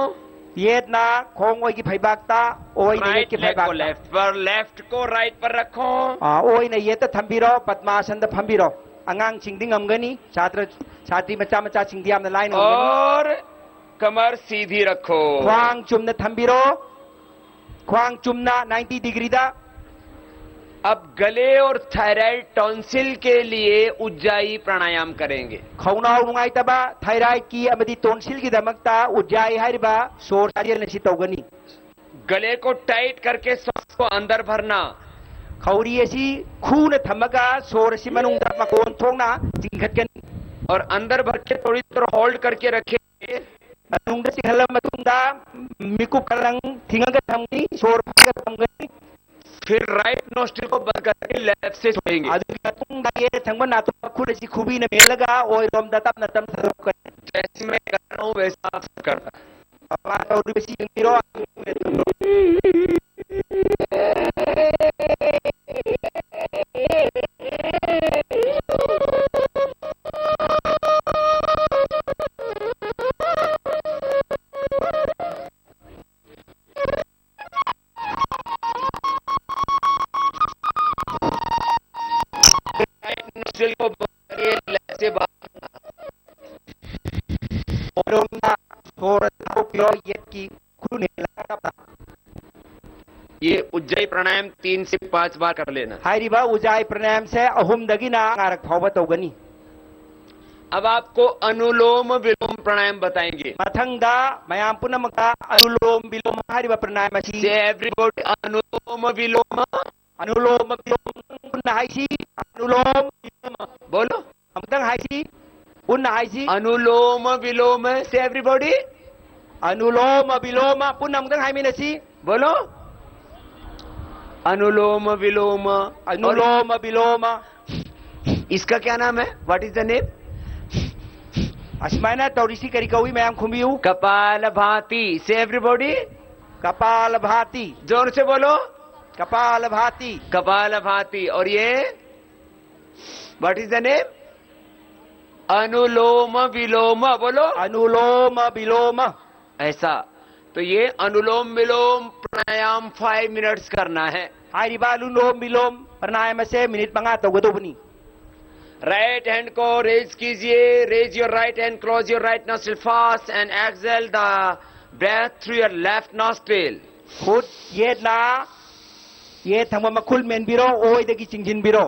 येतना खोंग ओई की फैबाकता ओई ने राइट की लेग को फैबाकता। लेफ्ट पर, लेफ्ट को राइट पर रखो। ओई ने ये तो थंबिरो पद्मासन द फंबिरो। अंगांग चिंगदी ngамगनी छात्र छात्री मचा मचा चिंगदी आमने लाइन और कमर सीधी रखो। ख्वांग चुमने थंबिरो। ख्वांग चुमना 90 डिग्री दा। अब गले और थायराइड टॉन्सिल के लिए उज्जाई प्राणायाम करेंगे। खौनाव नुंगाई तबा थायराइड की अमदी टॉन्सिल की दमकता उज्जाई हारिबा सोर सारियर नसी तौगनी। गले को टाइट करके सांस को अंदर भरना। खौरी असी खून थमगा सोर सी मनुंगदा मकोन थोंगना चिंखतगनी। और अंदर भर के थोड़ी देर होल्ड करके रखेंगे ꯃꯅꯨꯡꯗ ꯆꯤꯡꯍꯜꯂ ꯃꯇꯨꯡꯗ ꯃꯤꯀꯨꯞ ꯈꯔꯪ ꯊꯤꯡꯉꯒ ꯊꯝꯒꯅꯤ ꯁꯣꯔ ꯐꯥꯔꯒ ꯊꯝꯒꯅꯤ फिर राइट नोस्ट्रिल को बंद करके लेफ्ट से छोड़ेंगे। ꯑꯗꯨꯒꯤ ꯃꯇꯨꯡꯗ ꯌꯦꯠ ꯊꯪꯕ ꯅꯥꯇꯣꯟ ꯃꯈꯨꯠ ꯑꯁꯤ ꯈꯨꯕꯤꯅ ꯃꯦꯜꯂꯒ ꯑꯣꯏꯔꯣꯝꯗ ꯇꯞꯅ ꯇꯞꯅ ꯊꯥꯗꯣꯛꯀꯅꯤ जैसे मैं कर रहा हूँ वैसा आप सब करना। ꯃꯄꯥ ꯇꯧꯔꯤꯕꯁꯤ ꯌꯦꯡꯕꯤꯔꯣ राइट नोस्ट्रिल को बंद करके लेफ्ट से बाहर। ꯑꯣꯏꯔꯣꯝꯗ ꯁꯣꯔ ꯊꯥꯗꯣꯛꯄꯤꯔꯣ ꯌꯦꯠꯀꯤ ꯈꯨꯔꯨ ꯍꯦꯜꯂꯒ ꯇꯞꯅ ये उज्जयी प्राणायाम 3 से 5 बार कर लेना। ꯍꯥꯏꯔꯤꯕ ꯎꯖꯥꯏ ꯄ꯭ꯔꯥꯅꯥꯌꯥꯝꯁꯦ ꯑꯍꯨꯝꯗꯒꯤꯅ 5 ꯐꯥꯎꯕ ꯇꯧꯒꯅꯤ अब आपको अनुलोम विलोम प्राणायाम बताएंगे। ꯃꯊꯪꯗ ꯃꯌꯥꯝ ꯄꯨꯝꯅꯃꯛꯇ ꯑꯅꯨꯂꯣꯝ ꯕꯤꯂꯣꯝ ꯍꯥꯏꯔꯤꯕ ꯄ꯭ꯔꯥꯅꯥꯌꯥꯝ ꯑꯁꯤ से एवरीबॉडी अनुलोम विलोम ꯑꯅꯨꯂꯣꯝ ꯕꯤꯂꯣꯝ ꯄꯨꯟꯅ ꯍꯥꯏꯁꯤ ꯑꯅꯨꯂꯣम बोलो। ꯑꯃꯨꯛꯇꯪ ꯍꯥꯏꯁꯤ ꯄꯨꯟꯅ ꯍꯥꯏꯁꯤ अनुलोम विलोम से एवरीबॉडी अनुलोम विलोम पुनः अमुक्तंग हाइमिनसी बोलो। अनुलोम विलोम अनुलोम विलोम इसका क्या नाम है? What is the name? अस्माना तौरिसी करी कवी मैं खुमियू कपाल भाती से एवरीबॉडी कपाल भाती जोर से बोलो। कपाल भाती कपाल भाती। और ये व्हाट इज द नेम? अनुलोम विलोम बोलो। अनुलोम विलोम ऐसा तो ये अनुलोम विलोम प्राणायाम 5 मिनट्स करना है। हाइरिबा अनुलोम विलोम प्राणायाम से मिनट मंगा तौगदोबनी राइट हैंड को रेज कीजिए। Raise your right hand, close your right nostril fast and exhale the breath through your left nostril. खुद ये ना ये थंबा मखुल मेनबिरो ओय दगी चिंजिनबिरो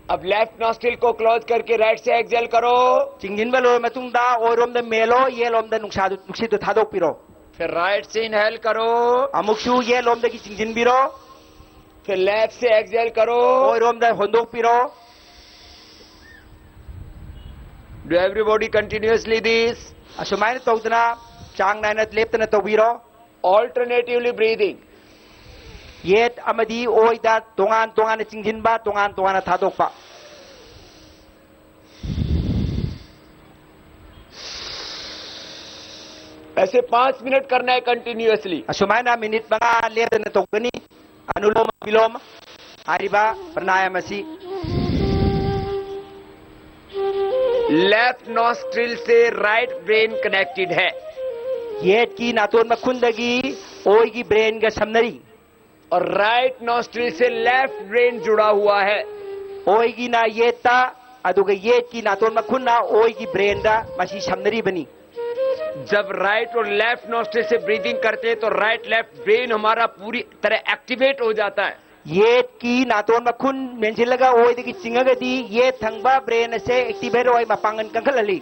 अब लेफ्ट नॉस्ट्रिल को क्लोज करके राइट से एक्सहेल करो। चिंजिनबा लो मतुंगदा ओयरोम द मेलो ये लोम द नुक्सादु नुक्सिदु थादोकपिरो फिर राइट से इनहेल करो। अमुक्सु ये लोम दगी चिंजिनबिरो फिर लेफ्ट से एक्सहेल करो। ओयरोम द होंदोकपिरो डू एवरीबॉडी कंटिन्यूअसली दिस। असुमाइना तौदना चांग नाइना लेप्तना तौबिरो ऑल्टरनेटिवली ब्रीदिंग। येत अमदी ओइदा तोंगान तोंगान चिंजिनबा तोंगान तोंगान थादोकपा ऐसे 5 मिनट करना है कंटिन्यूअसली। असुमाइना मिनिट मंगा लेप्तना तौगनी अनुलोम विलोम हारिबा प्राणायाम असि लेफ्ट नॉस्ट्रिल से राइट ब्रेन कनेक्टेड है येत की नातोन मखुंदगी ओय की ब्रेन का समनरी और राइट नॉस्ट्रिल से लेफ्ट ब्रेन जुड़ा हुआ है। ओय की ना येता अदुगा येत की नातोन मखुन्ना ओय की ब्रेन दा मसी समनरी बनी जब राइट और लेफ्ट नॉस्ट्रिल से ब्रीदिंग करते हैं तो राइट लेफ्ट ब्रेन हमारा पूरी तरह एक्टिवेट हो जाता है। येत की नातोन मखुन मेंसिलगा ओय दगी चिंगगदी ये थंगबा ब्रेन से एक्टिवेट ओय मपांगन कंखलली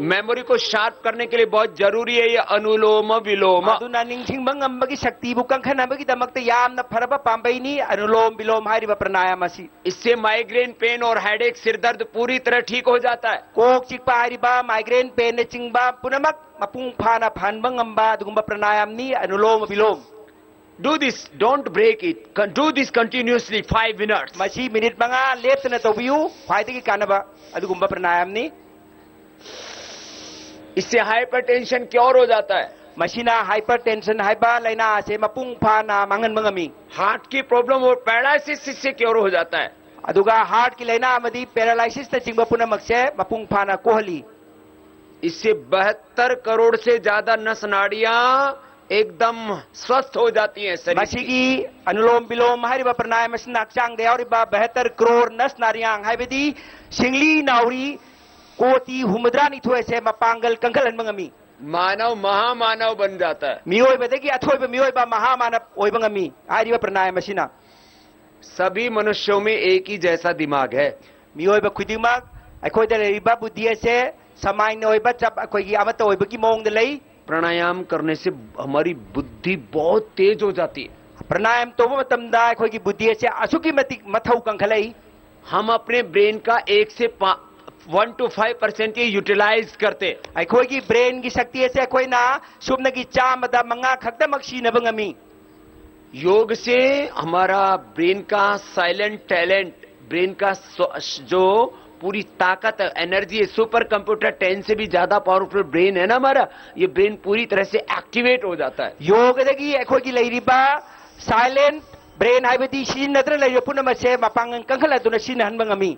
मेमोरी को शार्प करने के लिए बहुत जरूरी है ये अनुलोम विलोम। अदुना निंगसिंगबा ngambagi शक्ति बु कंखनाबगी दमकते यामना फरबा पांबैनी अनुलोम विलोम हारिबा प्राणायाम असि इससे माइग्रेन पेन और हेडेक सिर दर्द पूरी तरह ठीक हो जाता है। कोक चिकपा हारिबा माइग्रेन पेन चिंगबा पुनमक मपुंग फाना फानबा ngamba दुगुंबा प्राणायाम नि अनुलोम विलोम Do this, don't break it. Do this continuously 5 minutes. मसी मिनिट मंगा लेप्तना तौबियु ख्वाइदगी कानबा अदुगुंबा प्राणायाम नि इससे हाइपरटेंशन क्योर हो जाता है। मसीना हाइपरटेंशन हाइबा लाइना से मपुंग फाना मंगन मंगमी हार्ट की प्रॉब्लम और पैरालिसिस से क्योर हो जाता है। अदुगा हार्ट की लाइना अमदी पैरालिसिस त चिंगबा पुनमक से मपुंग फाना कोहली इससे 72 करोड़ से ज्यादा नस नाड़ियां एकदम स्वस्थ हो जाती हैं शरीर की। मसीगी अनुलोम विलोम हारिबा प्राणायाम मसना हक्चांग दे औरिबा 72 करोड़ नस नारियांग हाइबदी सिंगली नाउरी कोटी हुमद्रानी थोए से मपांगल कंखलन मंगमी मानव महामानव बन जाता है। मियोय बदगी अथोइबा मियोयबा महामानव ओइबंगमी हारिबा प्राणायाम मसिना सभी मनुष्यों में एक ही जैसा दिमाग है। मियोयबा खुदिमक अखोइदा लेरिबा बुद्धि से समाइन ओइबा चप अखोइगी अमत ओइबगी मोंग लई प्राणायाम करने से हमारी बुद्धि बहुत तेज हो जाती है। प्राणायाम तो मतमदा अखोइगी बुद्धि से असुकी मति मथौ कंखलई हम अपने ब्रेन का 1 से 1 to 5% ये यूटिलाइज करते। ꯑꯩꯈꯣꯏꯒꯤ ꯕ꯭ꯔꯦꯟꯒꯤ ꯁꯛꯇꯤ ꯑꯁꯦ ꯑꯩꯈꯣꯏꯅ ꯁꯨꯞꯅꯒꯤ ꯆꯥꯝꯃꯗ ꯃꯉꯥ ꯈꯛꯇꯃꯛ ꯁꯤꯖꯤꯟꯅꯕ ꯉꯝꯃꯤ। योग से हमारा ब्रेन का साइलेंट टैलेंट, ब्रेन का जो पूरी ताकत एनर्जी है, सुपर कंप्यूटर 10 से भी ज्यादा पावरफुल ब्रेन है ना हमारा, ये ब्रेन पूरी तरह से एक्टिवेट हो जाता है। ꯌꯣꯒꯗꯒꯤ ꯑꯩꯈꯣꯏꯒꯤ ꯂꯩꯔꯤꯕ ꯁꯥꯏꯂꯦꯟ ꯕ꯭ꯔꯦꯟ ꯍꯥꯏꯕꯗꯤ ꯁꯤꯖꯤꯟꯅꯗꯅ ꯂꯩꯔꯤꯕ ꯄꯨꯝꯅꯃꯛꯁꯦ ꯃꯄꯥꯡꯒꯜ ꯀꯟꯈꯠꯂꯗꯨꯅ ꯁꯤꯖꯤꯟꯅꯍꯟꯕ ꯉꯝꯃꯤ।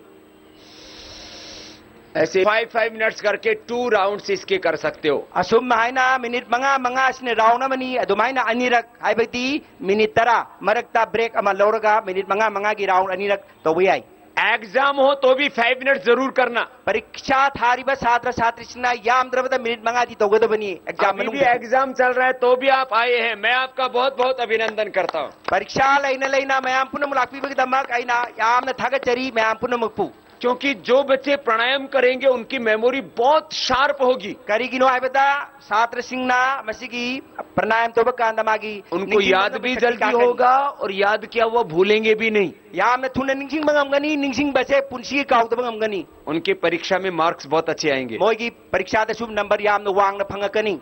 ऐसे 5 मिनट्स करके 2 राउंड्स इसके कर सकते हो। असुम हाइना मिनिट मंगा मंगा सिने राउंड अमनी अदुमाइना अनिरक हाइबदी मिनिट 10 मरकता ब्रेक अमा लौरगा मिनिट मंगा मंगा की राउंड अनिरक तौबे याई। एग्जाम हो तो भी 5 मिनट जरूर करना। परीक्षा थारिबा छात्र छात्रीसिना यामद्रबदा मिनिट मंगा दी तौगदबनी एग्जाम अभी भी एग्जाम चल रहा है तो भी आप आए हैं, मैं आपका बहुत बहुत अभिनंदन करता हूं। परीक्षा लैना लैना मयाम पुनम लाक्पीबगदमक आइना यामना थागचरी मयाम पुनमकपु, क्योंकि जो बच्चे प्राणायाम करेंगे उनकी मेमोरी बहुत शार्प होगी। करीगिनो आइबदा छात्र सिंहना मसिगी प्राणायाम तो बकांदा मागी उनको याद भी जल्दी होगा और याद किया वो भूलेंगे भी नहीं। यामना थुना निंगसिंग बंगमगनी निंगसिंग बसे पुनसी काउत बंगमगनी। उनके परीक्षा में मार्क्स बहुत अच्छे आएंगे। मोगी परीक्षा द शुभ नंबर यामना वांगना फंगकनी।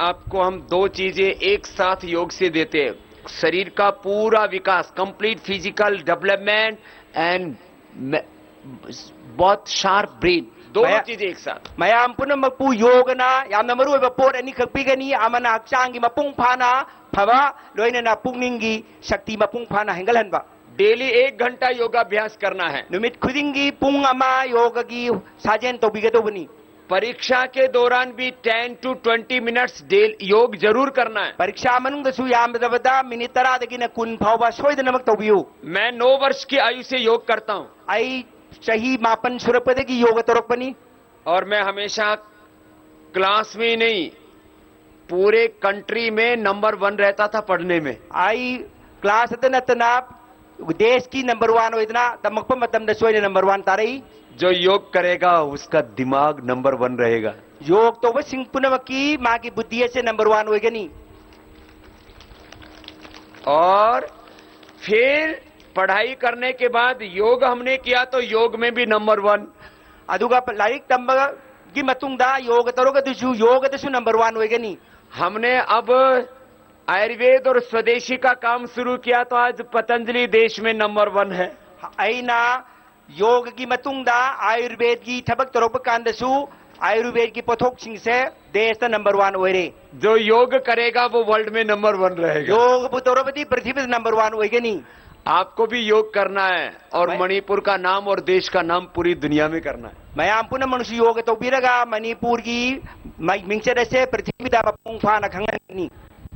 आपको हम 2 चीजें एक साथ योग से देते हैं, शरीर का पूरा विकास, कंप्लीट फिजिकल डेवलपमेंट एंड बहुत शार्प ब्रेन, दोनों चीजें एक साथ। मयाम पुनमकपु योगना यामना मरुओबा पोट अनि खकपिगनी आमना हक्चांगी मपुंग फाना फवा लोइनना पुंगिंगी शक्ति मपुंग फाना हेंगलहनबा। डेली 1 घंटा योगाभ्यास करना है। नुमित खुदिंगी पुंग अमा योगगी साजेन तौबिगदोबनी। परीक्षा के दौरान भी 10 to 20 मिनट्स योग जरूर करना है। परीक्षा मनुंगदसु यामदबदा मिनिट 10 दगिना कुन फावबा सोइदनमक तौबियु। मैं 9 वर्ष की आयु से योग करता हूं। आई सही मापन सुरपदगी योग तोरपनी। और मैं हमेशा क्लास में ही नहीं पूरे कंट्री में नंबर 1 रहता था पढ़ने में। आई क्लास अतना देश की नंबर 1 होइदना तमकप मतम द सोइने नंबर 1 तारई। जो योग करेगा उसका दिमाग नंबर 1 रहेगा। योग तो बस सिंह पुनमकी मां की बुद्धि से नंबर 1 होएगनी। और फिर पढ़ाई करने के बाद योग हमने किया तो योग में भी नंबर 1। अदुगा लाइक तंबा की मतुंगदा योग तरोगदसु योगदसु नंबर 1 होएगनी। हमने अब आयुर्वेद और स्वदेशी का काम शुरू किया तो आज पतंजलि देश में नंबर 1 है। आईना योग की मतुंगदा आयुर्वेद की थबक तरोप कांदसु आयुर्वेद की पोथोक सिंह से देश का नंबर 1 होएरे। जो योग करेगा वो वर्ल्ड में नंबर 1 रहेगा। योग बुतोरपति पृथ्वी पर नंबर 1 होएगनी। आपको भी योग करना है और मणिपुर का नाम और देश का नाम पूरी दुनिया में करना है। मयाम पुनः मनुष्य योग तो बिरगा मणिपुर की मिंगचर से पृथ्वी दा मपुंग फाना खंगनी।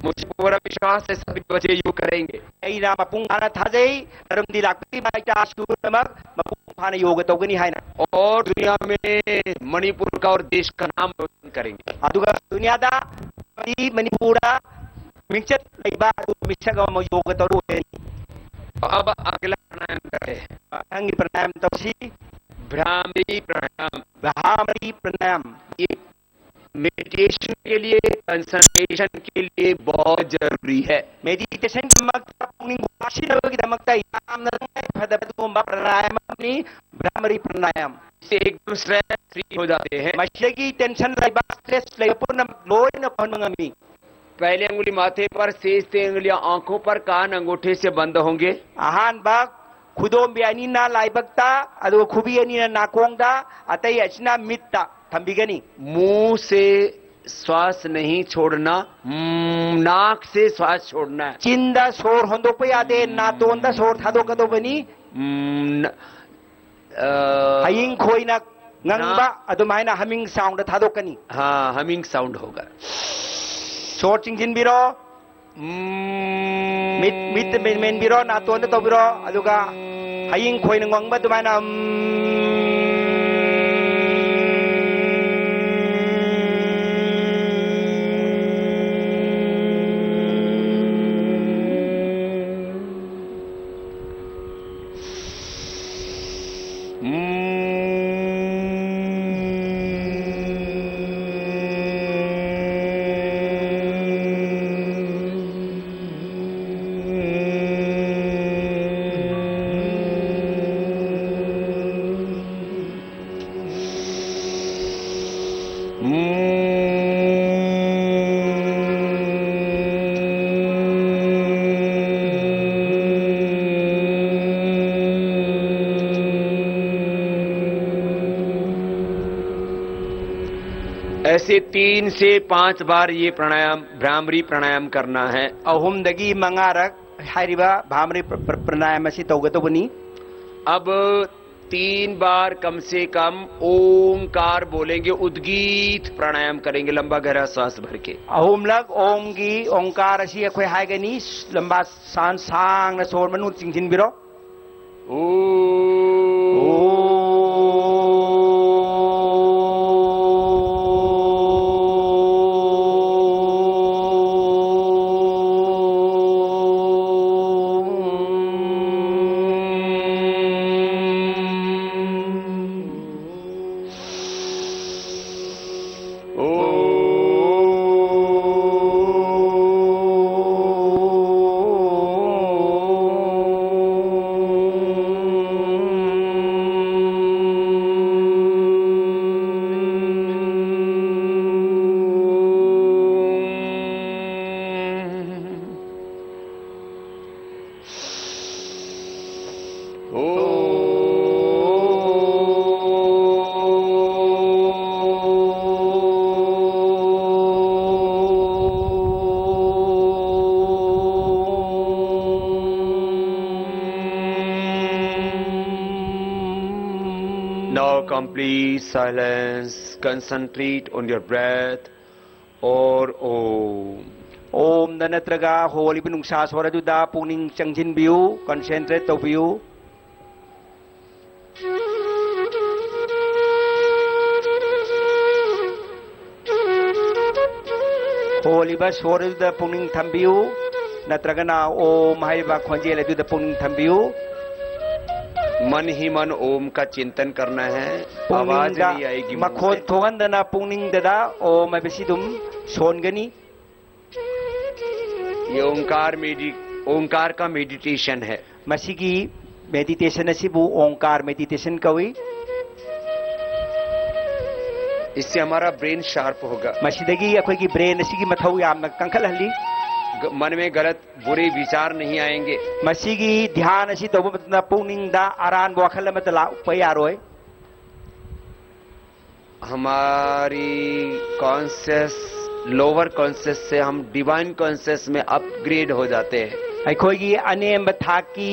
मुझे पूरा विश्वास है सभी बच्चे योग करेंगे। ऐ ना मपुंग फाना थाजई धर्मदी लाकती माइटा स्टूनमक मपुंग फाना योग तो गनी है ना। और दुनिया में मणिपुर का और देश का नाम रोशन करेंगे। अदुगा दुनिया दा मणिपुरा मिंगचर लैबा मिसगा म योग तो रोए। अब अगला प्राणायाम करें। अंगी प्राणायाम तपसी भ्रामरी प्राणायाम। भ्रामरी प्राणायाम ये मेडिटेशन के लिए, कंसंट्रेशन के लिए बहुत जरूरी है। मेडिटेशन दमकता पुनिंग वाशी नबगी दमकता याम नरंग फदबदुंबा प्राणायाम अपनी भ्रामरी प्राणायाम से एकदम स्ट्रेस फ्री हो जाते हैं। मशलेगी टेंशन लाइबा स्ट्रेस लाइबा लोय न पनमंगमी। पहले अंगुली माथे पर, शेष 3 उंगलियां आंखों पर, कान अंगूठे से बंद होंगे। आहान बाग खुदोम बियानी ना लाइबकता अदो खुबियानी ना नाकोंगदा अतई अचना मित्ता थंबिगनी। मुंह से श्वास नहीं छोड़ना, नाक से श्वास छोड़ना है। चिंदा सोर होंदो पे आदे ना तोंदा सोर थादो कदो बनी। हयिंग खोइना ngangba adumaina humming sound thadokani। हाँ, हमिंग साउंड होगा। सोर चिंजिन बिरो मित मेन बिरो ना तोंदा तो बिरो अदुगा हयिंग खोइना ngangba adumaina ऐसे 3 से 5 बार ये प्राणायाम भ्रामरी प्राणायाम करना है. ahumdagi mangarak hairiba bhamri pranayam asi tawgadobani. अब 3 बार कम से कम ओंकार बोलेंगे, उद्गीत प्राणायाम करेंगे, लंबा गहरा सांस भर के. ahumlak omgi ongkar asi akhoi haigani lamba san sang na sor manu chingthin biro. Now complete silence. Concentrate on your breath. Or Om. Om na natraga holi binungsa swaraduda puning changhin biu concentrate to biu. Holi ba swaraduda puning thambiu natraga na Om hai ba khonjela duda puning thambiu. मन ही मन ओम का चिंतन करना है. आवाज नहीं आएगी मुंह मखोन से. थोगंदना पुनिंग ददा ओम अबसिदुम सोनगनी. ये ओंकार का मेडिटेशन है. मसीगी मेडिटेशन असिबु ओंकार मेडिटेशन कवी. इससे हमारा ब्रेन शार्प होगा. मसीदगी अखोई की ब्रेन असिगी मथौ यामना कंखल हल्ली. मन में गलत बुरे विचार नहीं आएंगे. मसीगी ध्यान असी तौब मतना पुनिंग दा आरान वखल मत ला पयारोय. हमारी कॉन्शियस लोअर कॉन्शियस से हम डिवाइन कॉन्शियस में अपग्रेड हो जाते हैं. अखोई की अनेम थाकी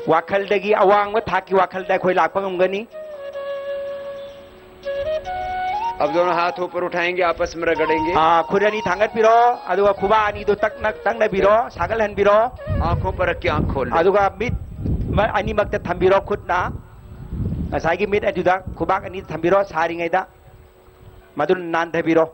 वखल दगी अवांग थाकी वखल दा खोई लाप ngमगनी. अब दोनों हाथ ऊपर उठाएंगे, आपस में रगड़ेंगे. खुरनी थांगत बिरो अदुगा खुबा अनि दो तक नक तंग न बिरो सागल हन बिरो. आंखों पर रख के आंख खोल लो. अदुगा मित अनि मक्त थंबिरो खुदना असागी मित अदुदा खुबा अनि थंबिरो सारिंगैदा मदुन नांद बिरो.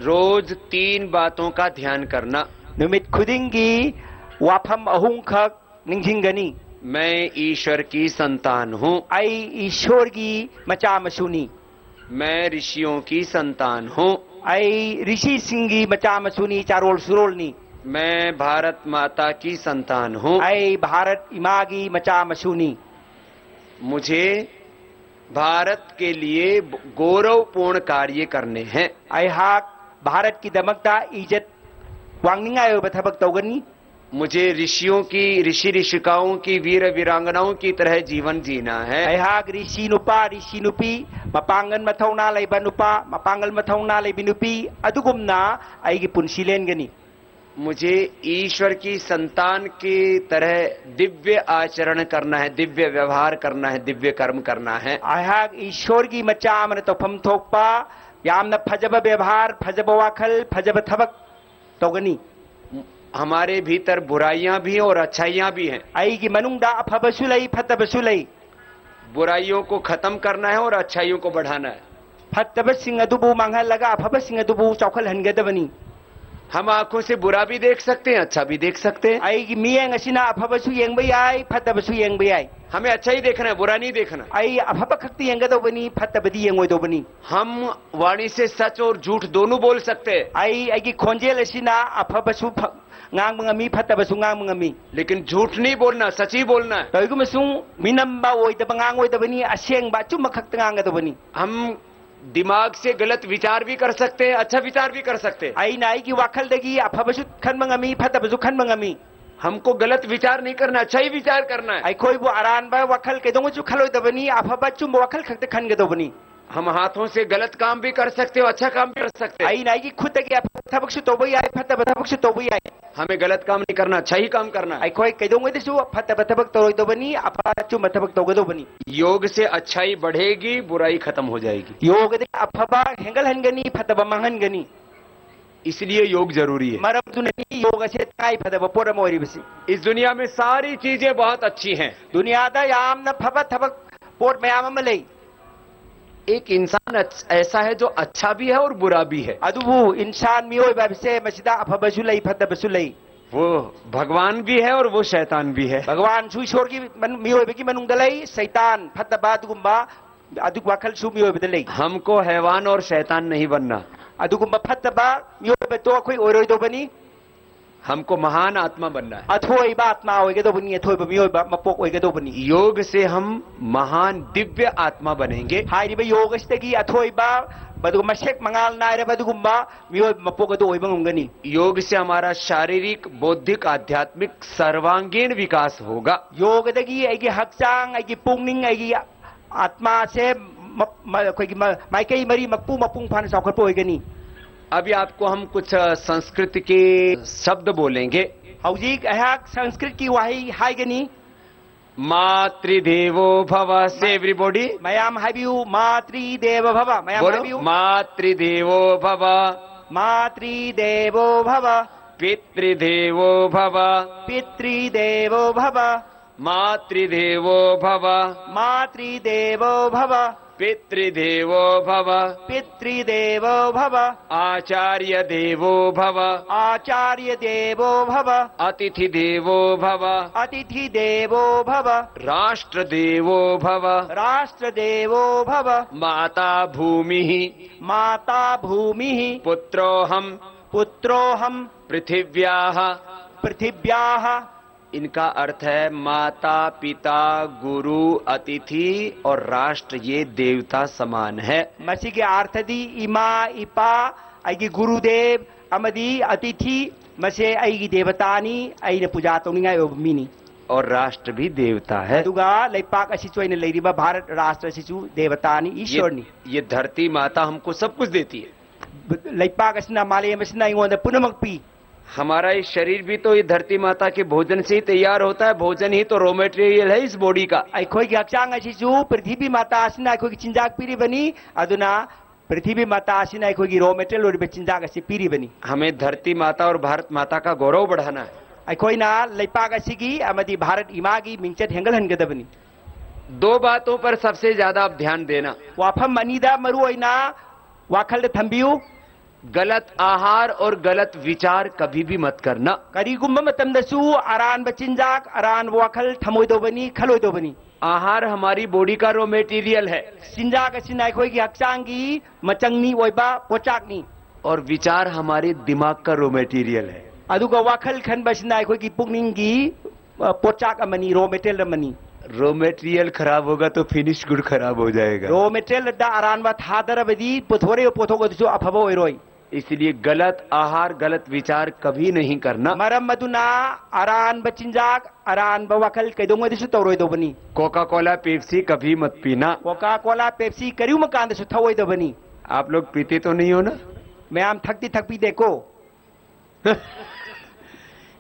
रोज 3 बातों का ध्यान करना. नुमित खुदिंगी वाफम अहुंखक निंजिंगनी. मैं ईश्वर की संतान हूँ. आई ईश्वर की मचा मसुनी. मैं ऋषियों की संतान हूँ. आई ऋषि सिंगी मचा मसुनी चारोल सुरोलनी. मैं भारत माता की संतान हूँ. आई भारत इमागी मचा मसुनी. मुझे भारत के लिए गौरवपूर्ण कार्य करने हैं. आई हाक भारत की दमकता इज्जत वांगनिंगायो बथबक तौगनी. मुझे ऋषि ऋषिकाओं की वीर वीरांगनाओं की तरह जीवन जीना है. आई हाक ऋषि नुपी मपांगन मथौना लेबा नुपा मपांगल मथौना लेबी नुपी अदुगुमना आईगी पुंसी लेनगनी. मुझे ईश्वर की संतान की तरह दिव्य आचरण करना है, दिव्य व्यवहार करना है, दिव्य कर्म करना है. आई हाक ईश्वर की मचा मन तोफम थोकपा यामना फजब व्यवहार फजब वाखल फजब थबक तौगनी. हमारे भीतर बुराइयां भी और अच्छाइयां भी हैं. आई की मनुंगदा अफबसु लई फतबसु लई. बुराइयों को खत्म करना है और अच्छाइयों को बढ़ाना है. फतब सिंह अदुबु मांगल लगा अफब सिंह अदुबु चौखल हनगदबनी. हम आंखों से बुरा भी देख सकते हैं, अच्छा भी देख सकते हैं. आई की मियंग असिना अफबसु येंग आई फतबसु येंग आई. हमें अच्छा ही देखना है, बुरा नहीं देखना. आई अफब खक्ति येंगदबनी फतबदी येंगोदबनी. हम वाणी से सच और झूठ दोनों बोल सकते हैं. आई की खोंजेल असिना अफबसु ngang फतबसु ngang लेकिन झूठ नहीं बोलना, सच ही बोलना है. तोइगुमसु मिनम्बा ओइदब ngang ओइदबनी असेंगबा चुम खक्त ngang गदबनी. हम दिमाग से गलत विचार भी कर सकते हैं, अच्छा विचार भी कर सकते हैं। aina aigi wakhaldagi afabashu khanba ngami phatabasu khanba ngami हमको गलत विचार नहीं करना, अच्छा ही विचार करना है। aikhoibu aranba wakhal kaidongu khaloidabani afaba chumba wakhal khakta khangadobani हम हाथों से गलत काम भी कर सकते हो, अच्छा काम भी कर सकते हैं। aina aigi khutagi thabaksu tobai ai phataba thabaksu tobai ai हमें गलत काम नहीं करना, अच्छा ही काम करना है। aikhoi kaidongu desu phataba thabak toroidobani apa chumba thabak togadobani योग से अच्छाई बढ़ेगी, बुराई खत्म हो जाएगी। yoga de afaba hengal hangani phataba manghangani इसलिए योग जरूरी है। maramdunani yoga se tai phataba pora moiribasi इस दुनिया में सारी चीजें बहुत अच्छी हैं। दुनियादा yamna phaba thabak pot mayam ama lei एक इंसान ऐसा है जो अच्छा भी है और बुरा भी है। adubu insan mioiba bise masida afabasu lei phatabasu lei वो भगवान भी है और वो शैतान भी है। भगवान सु ईश्वर की mioiba ki manungda lei saitan phataba adugumba adug wakhal su mioiba lei हमको हैवान और शैतान नहीं बनना, adugumba phataba mioiba to khoi oroidobani हमको महान आत्मा बनना है। athoiba atma oigadobani athoiba mioiba mapok oigadobani योग से हम महान दिव्य आत्मा बनेंगे। hairiba yoga stagi athoiba badu masek mangal naira badugumba mioiba mapok ado oiba ngumgani योग से हमारा शारीरिक, बौद्धिक, आध्यात्मिक सर्वांगीण विकास होगा। yoga dagi aigi hakchang aigi pungning aigi atma se khoi maikai mari makpu mapung phan saukhat oigani अभी आपको हम कुछ संस्कृत के शब्द बोलेंगे। hauji ahak sanskrit ki wahi haigani मातृदेवो भव से everybody mayam haibiu matri deva bhava mayam बोलो। haibiu मातृदेवो भव, matri devo bhava पितृदेवो भव, pitri devo bhava मातृदेवो भव, matri devo bhava पितृदेवो भव, pitri devo bhava आचार्य देवो भव, acharya devo bhava अतिथि देवो भव, atithi devo bhava राष्ट्र देवो भव, rashtra devo bhava माता भूमि, mata bhumihi पुत्रोऽहम्, putroham पृथिव्याः। पृथिव्याः इनका अर्थ है माता, पिता, गुरु, अतिथि और राष्ट्र, ये देवता समान है। मसी के अर्थदी इमा इपा आइगी गुरुदेव अमदी अतिथि मसे आइगी देवतानी आइने पूजा तौनिंगा ओबमिनी और राष्ट्र भी देवता है। अदुगा लैपाक असि चोइने लैरिबा भारत राष्ट्र असिचु देवतानी ईश्वरनी ये धरती माता हमको सब कुछ देती है। लैपाक असना माले मसना इंगोंदा पुनमक पी हमारा ये शरीर भी तो ये धरती माता के भोजन से ही तैयार होता है। भोजन ही तो रॉ मटेरियल है इस बॉडी का। अखोई हक्चांग असिचु पृथ्वी माता असना अखोई चिंजाक पीरिबनी अदुना पृथ्वी माता असना अखोई रॉ मटेरियल और चिंजाक असि पीरिबनी। हमें धरती माता और भारत माता का गौरव बढ़ाना है। अखोइना लैपाक असिगी अमदी भारत इमागी मिंचत हेंगल हनगदबनी। दो बातों पर सबसे ज्यादा आप ध्यान देना। वाफम अनीदा मरुओइना वाखल थंबियु गलत आहार और गलत विचार कभी भी मत करना। करीगुम्बा मतमदसु अरान बचिंजाक अरान वाखल थमोइदोबनी खलोइदोबनी। आहार हमारी बॉडी का रॉ मटेरियल है चिंजाक असिना अखोई की हक्चांगी मचंगनी ओइबा पोचाकनी और विचार हमारे दिमाग का रॉ मटेरियल है। अदुगा वाखल खनबसिना अखोई की पुगनिंगी पोचाक अमनी रॉ मटेरियल अमनी। रॉ मटेरियल खराब होगा तो फिनिश गुड खराब हो जाएगा। रॉ मटेरियल दा अरान बा थादरबदी पोथोरे पोथोगदसु अफबो ओइरोय। इसलिए गलत आहार, गलत विचार कभी नहीं करना। मरम मदुना अरान बचिंजाक अरान बवाखल कैदोंगदसु तौरोइदोबनी। कोका कोला, पेप्सी कभी मत पीना। कोका कोला पेप्सी करिउ मकांदसु थवोइदोबनी। आप लोग पीते तो नहीं हो ना? मैं आम थकती थकपी देखो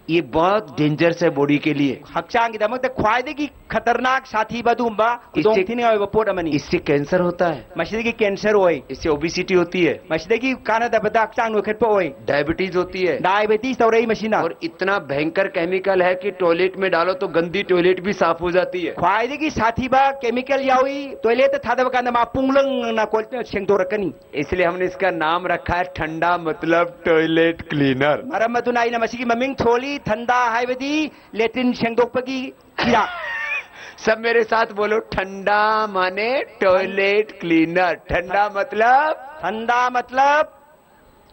ये बहुत डेंजरस है बॉडी के लिए। हक्चांगिदमक ख्वाइदगी खतरनाक साथी बदुंबा कुदोंथिनी ओइबा पोट अमनी। इससे कैंसर होता है, मसिदगी कैंसर ओय, इससे ओबिसिटी होती है, मसिदगी कानादबदा हक्चांग नोखटपो ओय, डायबिटीज होती है डायबिटीज तौरई मशीना और इतना भयंकर केमिकल है कि टॉयलेट में डालो तो गंदी टॉयलेट भी साफ हो जाती है। ख्वाइदगी साथी बा केमिकल यावी टॉयलेट थादब कांदा मा पुंगलंग ना कोल सेंगदोरकनी। इसलिए हमने इसका नाम रखा है ठंडा मतलब टॉयलेट क्लीनर। मरम मदुना इना मसिगी ममिंग थोली ठंडा हाइबदी लेट्रिन सेंगदोकपगी खिरा। सब मेरे साथ बोलो, ठंडा माने टॉयलेट क्लीनर। ठंडा मतलब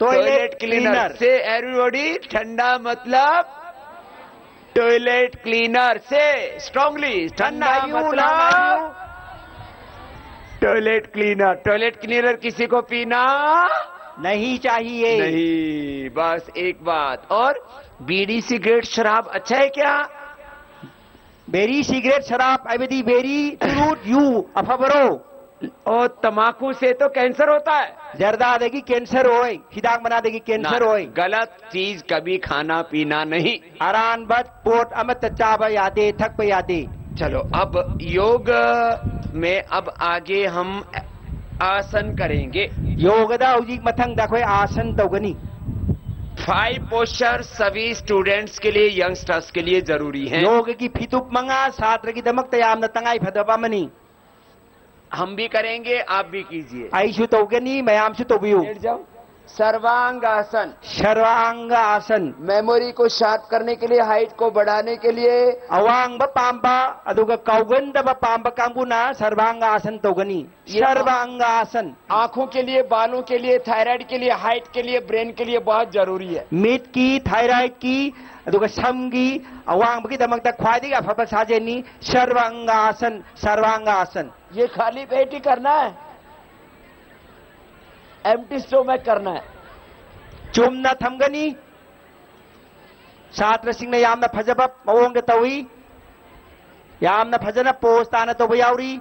टॉयलेट क्लीनर से एवरीबॉडी। ठंडा मतलब टॉयलेट क्लीनर से स्ट्रांगली। ठंडा मतलब टॉयलेट क्लीनर किसी को पीना नहीं चाहिए। नहीं। बस एक बात और, बीड़ी सिगरेट शराब अच्छा है क्या? बेरी सिगरेट शराब अवधि बेरी चुरूट यू अफबरो और तमाकू से तो कैंसर होता है। जर्दा देगी कैंसर होए, हिदाक बना देगी कैंसर ना, होए। गलत चीज कभी खाना पीना नहीं। आरान बद पोट अमत चाबा यादे थक पे यादे। चलो अब योग में अब आगे हम आसन करेंगे। योगदा उजी मथंग दाखोय आसन तौगनी। 5 पोस्चर सभी स्टूडेंट्स के लिए, यंगस्टर्स के लिए जरूरी है। योग की फितुप मंगा छात्र की दमक तयाम तंगाई फदबा मनी। हम भी करेंगे, आप भी कीजिए। आईशु तौगनी मयामशु तौबियु। लेट जाओ। सर्वांगासन, सर्वांग आसन मेमोरी को शार्प करने के लिए, हाइट को बढ़ाने के लिए। अवांग पांबा अदुगा कौगंदब पांबा कांगुना सर्वांग आसन तौगनी। सर्वांग आसन आंखों के लिए, बालों के लिए, थायराइड के लिए, हाइट के लिए, ब्रेन के लिए बहुत जरूरी है। मीट की थायराइड की अदुगा समगी अवांग की दमक तक ख्वादी का फबा साजेनी सर्वांग आसन। सर्वांग आसन ये खाली पेट ही करना है, एम्प्टी स्टोमक करना है। चुमना थमगनी छात्र सिंह ने यामना फजब मवोंग तवी यामना फजना पोस्ताना तो यावरी।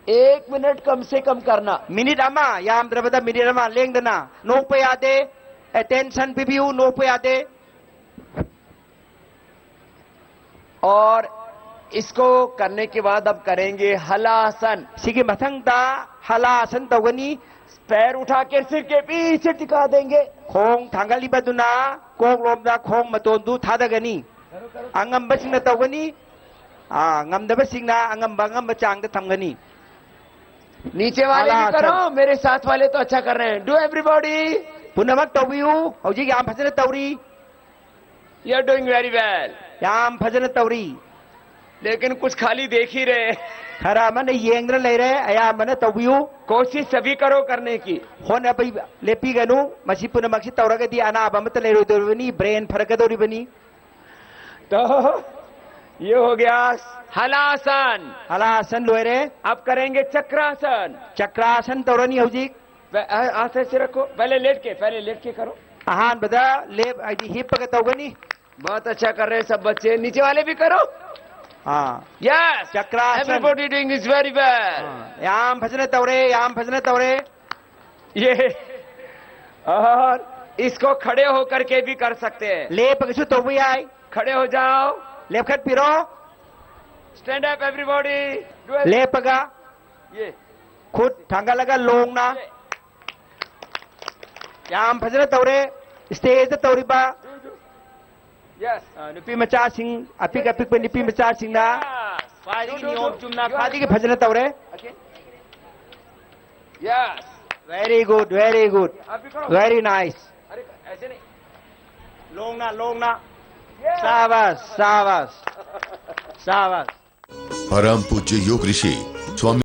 1 मिनट कम से कम करना। मिनिट अमा याम द्रबदा मिनिट अमा लेंगदना नोक पे यादे अटेंशन पिबियू नोक पे यादे। और इसको करने के बाद अब करेंगे हलासन। सिगे मथंगता हलासन तौगनी। पैर उठा के सिर के पीछे टिका देंगे। खोंग थांगली बदुना कोंग लोमदा खोंग मतोंदू थादगनी। अंगम बसिंग तौगनी ngam बसिंगना अंगम बंगम चांग थमगनी। नीचे वाले भी करो, मेरे साथ वाले तो अच्छा कर रहे हैं। डू एवरीबॉडी पुनमक तौबियू हौजी याम फजन तौरी। You are doing very well. याम फजन तौरी लेकिन कुछ खाली देख ही रहे। खरा मन येंद्र ले रहे अया मन तौबियू। कोशिश सभी करो करने की। होन अब लेपी गनु मसी पुनमक से तौरगदी अनाब अमत ले रोदोरबनी ब्रेन फरगदोरिबनी। तो ये हो गया हलासन। हलासन लोरे। अब करेंगे चक्रासन। चक्रासन तौरनी हौजी। हाथ ऐसे रखो, पहले लेट के करो। आहान बदा लेप हिप के तौगनी। बहुत अच्छा कर रहे हैं सब बच्चे, नीचे वाले भी करो। हाँ yes, chakrasana. Everybody doing is very well. याम भजन तौरे याम भजन तौरे। ये और इसको खड़े होकर के भी कर सकते हैं। लेप किसु तौबी आई। खड़े हो जाओ। लेप खट पिरो। Stand up everybody. लेप का ये खुद ठांगा लगा लोंगना। याम भजन तौरे स्टेज तौरीबा। यस, नुपी मचा सिंह अपिक अपिक पे नुपी मचा सिंह ना फादी नियम चुमना फादी के भजन तौरे। यस, वेरी गुड आप भी करो। Very nice. अरे ऐसे नहीं, लोंगना शाबाश शाबाश शाबाश। परम पूज्य योग ऋषि स्वामी